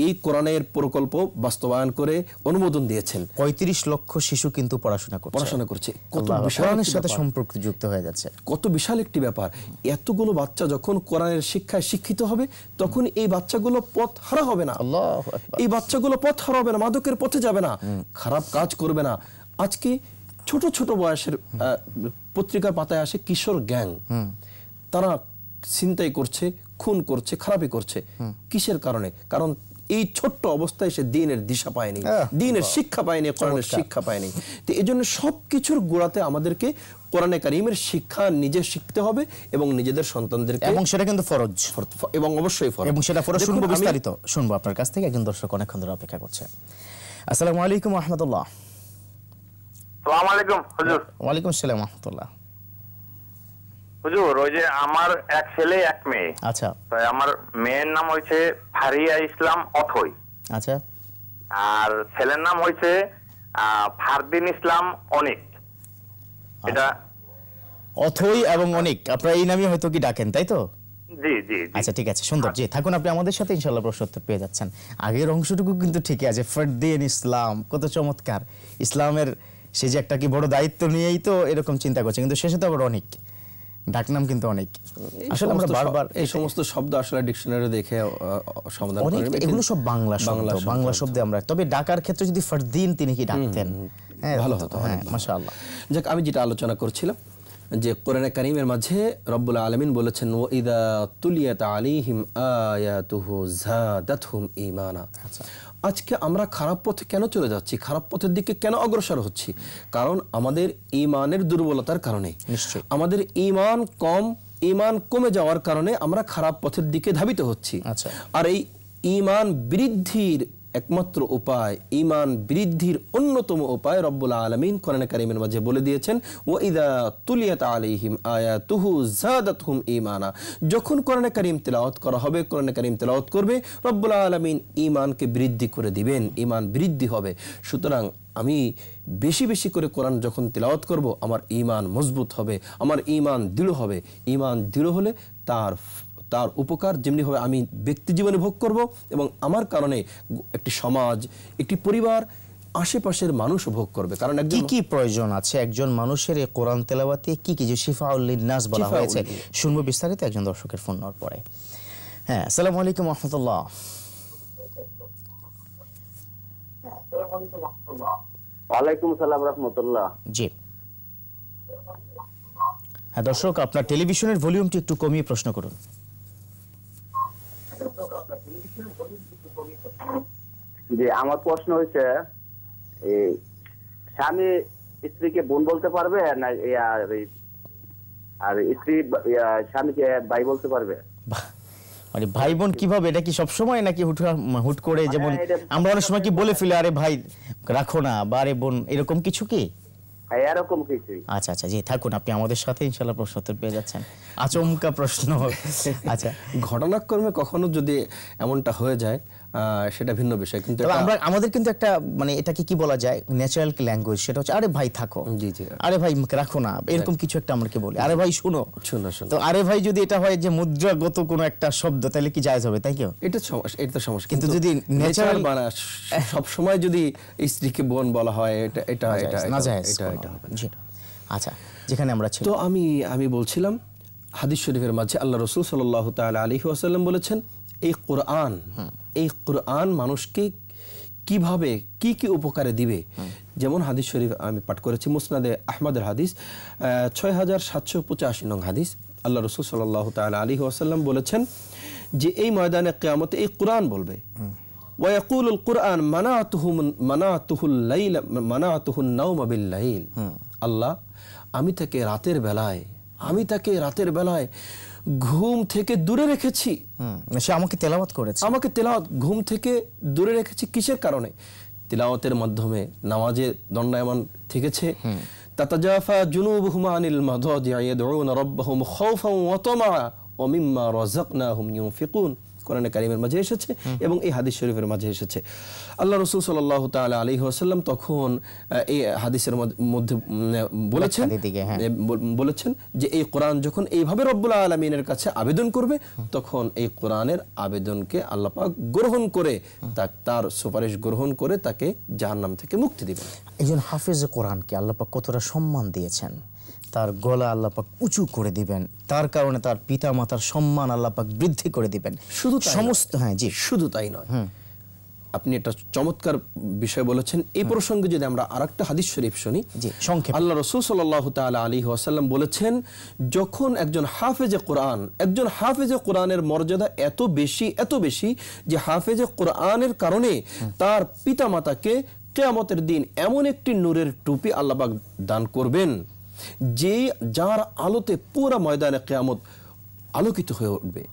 এই কোরআনের প্রকল্প বাস্তবায়ন করে অনুমোদন দিয়েছেন। 35 লক্ষ শিশু কিন্তু পড়াশোনা করছে। কত কোরআনের সাথে সম্পর্কযুক্ত হয়ে যাচ্ছে, কত বিশাল একটি ব্যাপার। এতগুলো বাচ্চা যখন কোরআনের শিক্ষায় শিক্ষিত হবে, তখন এই বাচ্চাগুলো পথ হারা হবে না। এই বাচ্চাগুলো পথ হারা হবে না, মাদকের পথে যাবে না, খারাপ কাজ করবে না। আজকে ছোট ছোট বয়সের পত্রিকার পাতায় আসে কিশোর গ্যাং, তারা ছিনতাই করছে, খুন করছে, খারাপই করছে। কিসের কারণে? কারণ এই ছোট্ট অবস্থায় সে দ্বীনের দিশা পায়নি, দ্বীনের শিক্ষা পায়নি, কোরআনের শিক্ষা পায়নি। তো এই জন্য সবকিছুর গোড়াতে আমাদেরকে কোরআনে কারিমের শিক্ষা নিজে শিখতে হবে এবং নিজেদের সন্তানদেরকে, এবং সেটা কিন্তু ফরজ, এবং অবশ্যই ফরজ, এবং সেটা ফরজ। শুনবো বিস্তারিত, শুনবো আপনার কাছ থেকে। একজন দর্শক অনেকক্ষণ ধরে অপেক্ষা করছে। আসসালামু আলাইকুম ওয়া রাহমাতুল্লাহ। আসসালামু আলাইকুম হুজুর। ওয়ালাইকুম আসসালাম ওয়া রাহমাতুল্লাহ। হুজুর, ওই যে আমার এক ছেলে এক মেয়ে। আচ্ছা। তো আমার মেয়ের নাম হইছে ফারিয়া ইসলাম অথই। আচ্ছা। আর ছেলের নাম হইছে ফারদিন ইসলাম অনিক। এটা অথই এবং অনিক আপনারা এই নামই হয়তো কি ডাকেন, তাই তো? জি জি। আচ্ছা, ঠিক আছে, সুন্দর। জি, থাকুন আপনি আমাদের সাথে, ইনশাআল্লাহ প্রশ্ন উত্তর পেয়ে যাচ্ছেন। আগের অংশটুকু কিন্তু ঠিকই আছে, ফারদিন ইসলাম, কত চমৎকার। ইসলামের সে যে একটা কি বড় দায়িত্ব নিয়েই তো এরকম চিন্তা করছে, কিন্তু শেষে তো আবার অনেক ডাকনাম কিন্তু অনেক। আসলে আমরা বারবার এই সমস্ত শব্দ আসলে ডিকশনারি দেখে সমাধান করি, এগুলো সব বাংলা শব্দ আমরা। তবে ডাকার ক্ষেত্রে যদি ফারদিন তিনি কি ডাকতেন, ভালো হতো। হ্যাঁ, মাশাআল্লাহ। যাক, আমি যেটা আলোচনা করছিলাম যে কোরআনে কারীমের মাঝে রব্বুল আলামিন বলেছেন, ওয়া ইযা তুলিয়াত আলাইহিম আয়াতুহু যাদাতহুম ঈমানা। আজকে আমরা খারাপ পথে কেন চলে যাচ্ছি, খারাপ পথের দিকে কেন অগ্রসর হচ্ছি? কারণ আমাদের ঈমানের দুর্বলতার কারণে, আমাদের ঈমান কমে যাওয়ার কারণে আমরা খারাপ পথের দিকে ধাবিত হচ্ছি। আর এই ঈমান বৃদ্ধির একমাত্র উপায়, ঈমান বৃদ্ধির অন্যতম উপায় রব্বুল আলামিন কোরআনে কারীমের মাঝে বলে দিয়েছেন, ওয়া ইযা তুলিয়াত আলাইহিম আয়াতুহু যাদাতহুম ঈমানা। যখন কোরআনে কারীম তেলাওয়াত করা হবে, কোরআনে কারীম তেলাওয়াত করবে, রব্বুল আলামিন ঈমানকে বৃদ্ধি করে দিবেন, ঈমান বৃদ্ধি হবে। সুতরাং আমি বেশি বেশি করে কোরআন যখন তেলাওয়াত করব, আমার ঈমান মজবুত হবে, আমার ঈমান দৃঢ় হবে। ঈমান দৃঢ় হলে তার উপকার যেমনিভাবে আমি ব্যক্তি জীবনে ভোগ করব, এবং আমার কারণে একটি সমাজ, একটি পরিবার আশেপাশের মানুষ ভোগ করবে। কারণ কি কি প্রয়োজন আছে একজন মানুষের এই কোরআন তেলাওয়াতে, কি কি যে শিফাউল লিন্নাস বলা হয়েছে, শুনবো বিস্তারিত একজন দর্শকের ফোন নেওয়ার পরে। হ্যাঁ, আসসালামু আলাইকুম ওয়া রাহমাতুল্লাহ। ওয়ালাইকুম আসসালাম ওয়া রাহমাতুল্লাহ। জি হ্যাঁ দর্শক, আপনার টেলিভিশনের ভলিউমটি একটু কমিয়ে প্রশ্ন করুন। যে আমার প্রশ্ন হচ্ছে, স্বামী স্ত্রীকে বোন বলতে পারবে না, আর স্ত্রী স্বামীকে ভাই বলতে পারবে? মানে ভাই বোন কিভাবে, এটা কি সব সময় নাকি হুট করে, যেমন আমরা অনেক সময় কি বলে ফেলি আরে ভাই রাখো না, বা আরে বোন, এরকম কিছু কি? এরকম কিছুই। আচ্ছা আচ্ছা, জি থাকুন, আপনি আমাদের সাথে ইনশাআল্লাহ প্রশ্ন উত্তর পেয়ে যাচ্ছেন। আচমকা প্রশ্ন। আচ্ছা, ঘটনাক্রমে কখনো যদি এমনটা হয়ে যায় সেটা ভিন্ন বিষয়, কিন্তু আমরা আমাদের কিন্তু একটা মানে এটাকে কি বলা যায়, ন্যাচারাল ল্যাঙ্গুয়েজ, সেটা হচ্ছে আরে ভাই থাকো, জি জি, আরে ভাই রাখো না, এরকম কিছু একটা আমরা কি বলি, আরে ভাই শুনো শুনো। তো আরে ভাই যদি এটা হয় যে মুদ্রাগত কোনো একটা শব্দ, তাহলে কি জায়েজ হবে? তাই কি? এটা সমস্যা, এটা সমস্যা। কিন্তু যদি ন্যাচারাল সব সময় যদি স্ত্রীকে বোন বলা হয়, এটা এটা এটা না জায়েজ, এটা হবে। জি আচ্ছা, যেখানে আমরা ছিল, তো আমি বলছিলাম হাদিস শরীফের মাঝে আল্লাহ রাসূল সাল্লাল্লাহু তাআলা আলাইহি ওয়াসাল্লাম বলেছেন, এই কোরআন মানুষকে কিভাবে কি কি উপকারে দিবে। যেমন হাদিস শরীফ আমি পাঠ করেছি, মুসনাদে আহমদের হাদিস 6785 নং হাদিস। আল্লাহ রাসূল সাল্লাল্লাহু তাআলা আলাইহি ওয়াসাল্লাম বলেছেন যে এই ময়দানে কিয়ামতে এই কোরআন বলবে, ওয়া ইয়াকুলুল কুরআন মানাতুহুল লাইল মানাতুহুন নাওম বিল লাইল। আল্লাহ, আমি তাকে রাতের বেলায় ঘুম থেকে দূরে রেখেছি। সে আমাকে তেলাওয়াত করেছে, ঘুম থেকে দূরে রেখেছি কিসের কারণে? তিলাওয়াতের মাধ্যমে নামাজে দণ্ডায়মান থেকেছে। তাতাজাফা জুনুবুহুম আনিল মাদাজি'i ইয়াদউনা রাব্বাহুম খাওফান ওয়া তামাআ ওয়া মিম্মা রাযাকনাহুম ইউনফিকুন। কোরআনে কারীমের মাঝে এসেছে এবং এই হাদিস শরীফের মাঝে এসেছে। আল্লাহ রাসূল সাল্লাল্লাহু তাআলা আলাইহি ওয়াসাল্লাম তখন এই হাদিসের মধ্যে বলেছেন যে এই কোরআন যখন এইভাবে রব্বুল আলামিনের কাছে আবেদন করবে, তখন এই কোরআনের আবেদনকে আল্লাহ পাক গ্রহণ করে তার সুপারিশ গ্রহণ করে তাকে জাহান্নাম থেকে মুক্তি দিবেন। একজন হাফেজে কোরআনকে আল্লাহ পাক কতটা সম্মান দিয়েছেন, তার গলা আল্লাহ পাক উঁচু করে দিবেন, তার কারণে তার পিতা মাতার সম্মান আল্লাহ পাক বৃদ্ধি করে দিবেন। শুধু সমস্ত, হ্যাঁ জি, শুধু তাই নয়, আপনি একটা চমৎকার বিষয় বলেছেন। এই প্রসঙ্গে যদি আমরা আরেকটা হাদিস শরীফ শুনি, আল্লাহ রাসূল সাল্লাল্লাহু তাআলা আলাইহি ওয়াসাল্লাম বলেছেন, যখন একজন হাফেজে কোরআনের মর্যাদা এত বেশি যে হাফেজে কোরআনের কারণে তার পিতা মাতাকে কিয়ামতের দিন এমন একটি নূরের টুপি আল্লাহ পাক দান করবেন যার আলোতে পুরো ময়দানে কিয়ামত আলোকিত হয়ে উঠবে।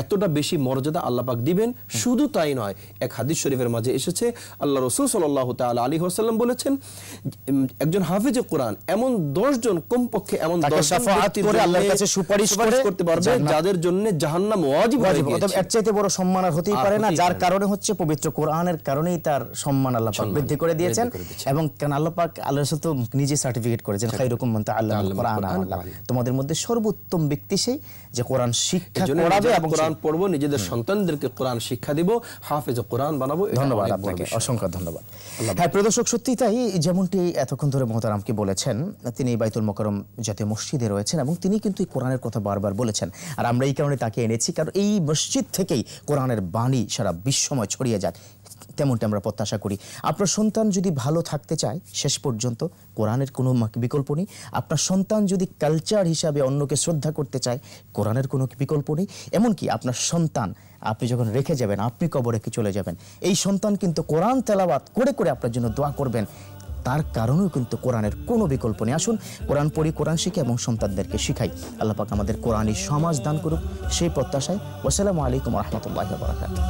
এতটা বেশি মর্যাদা আল্লাহ পাক দিবেন। শুধু তাই নয়, এক হাদিস শরীফের মাঝে এসেছে, আল্লাহ রাসূল সাল্লাল্লাহু তাআলা আলাইহি ওয়াসাল্লাম বলেছেন, একজন হাফেজে কোরআন এমন 10 জন, কমপক্ষে এমন 10 শাফাআত করে আল্লাহর কাছে সুপারিশ করতে পারবে যাদের জন্য জাহান্নাম ওয়াজিব হয়ে গেছে। এর চাইতে বড় সম্মান আর হতেই পারে না, যার কারণে হচ্ছে পবিত্র কোরআনের কারণেই তার সম্মান আল্লাহ পাক বৃদ্ধি করে দিয়েছেন। এবং কেন আল্লাহ পাক, আল্লাহ রাসূল তো নিজে সার্টিফিকেট করেছেন, খায়রুকুম মান তাআল্লামাল কোরআন, তোমাদের মধ্যে সর্বোত্তম ব্যক্তি সেই যে কোরআন শিক্ষা করাবে এবং কোরআন পড়বো, নিজেদের সন্তানদেরকে কোরআন শিক্ষা দিব, হাফেজে কোরআন বানাবো। ধন্যবাদ আপনাকে, অসংখ্য ধন্যবাদ। হ্যাঁ প্রিয় দর্শক, সত্যি তাই, যেমনটি এতক্ষণ ধরে মোহতারামকে বলেছেন, তিনি বাইতুল মোকাররম জাতীয় মসজিদে রয়েছেন এবং তিনি কিন্তু এই কোরআনের কথা বারবার বলেছেন। আর আমরা এই কারণে তাকে এনেছি, কারণ এই মসজিদ থেকেই কোরআনের বাণী সারা বিশ্বময় ছড়িয়ে যাক, তেমনটি আমরা প্রত্যাশা করি। আপনার সন্তান যদি ভালো থাকতে চায়, শেষ পর্যন্ত কোরআনের কোনো বিকল্প নেই। আপনার সন্তান যদি কালচার হিসাবে অন্যকে শ্রদ্ধা করতে চায়, কোরআনের কোনো বিকল্প নেই। এমনকি আপনার সন্তান আপনি যখন রেখে যাবেন, আপনি কবরে চলে যাবেন, এই সন্তান কিন্তু কোরআন তেলাওয়াত করে করে আপনার জন্য দোয়া করবেন, তার কারণেও কিন্তু কোরআনের কোনো বিকল্প নেই। আসুন কোরআন পড়ি, কোরআন শিখি এবং সন্তানদেরকে শিখাই। আল্লাহ পাক আমাদের কোরআনী সমাজ দান করুক, সেই প্রত্যাশায়। আসসালামু আলাইকুম ওয়া রাহমাতুল্লাহি ওয়া বারাকাতুহু।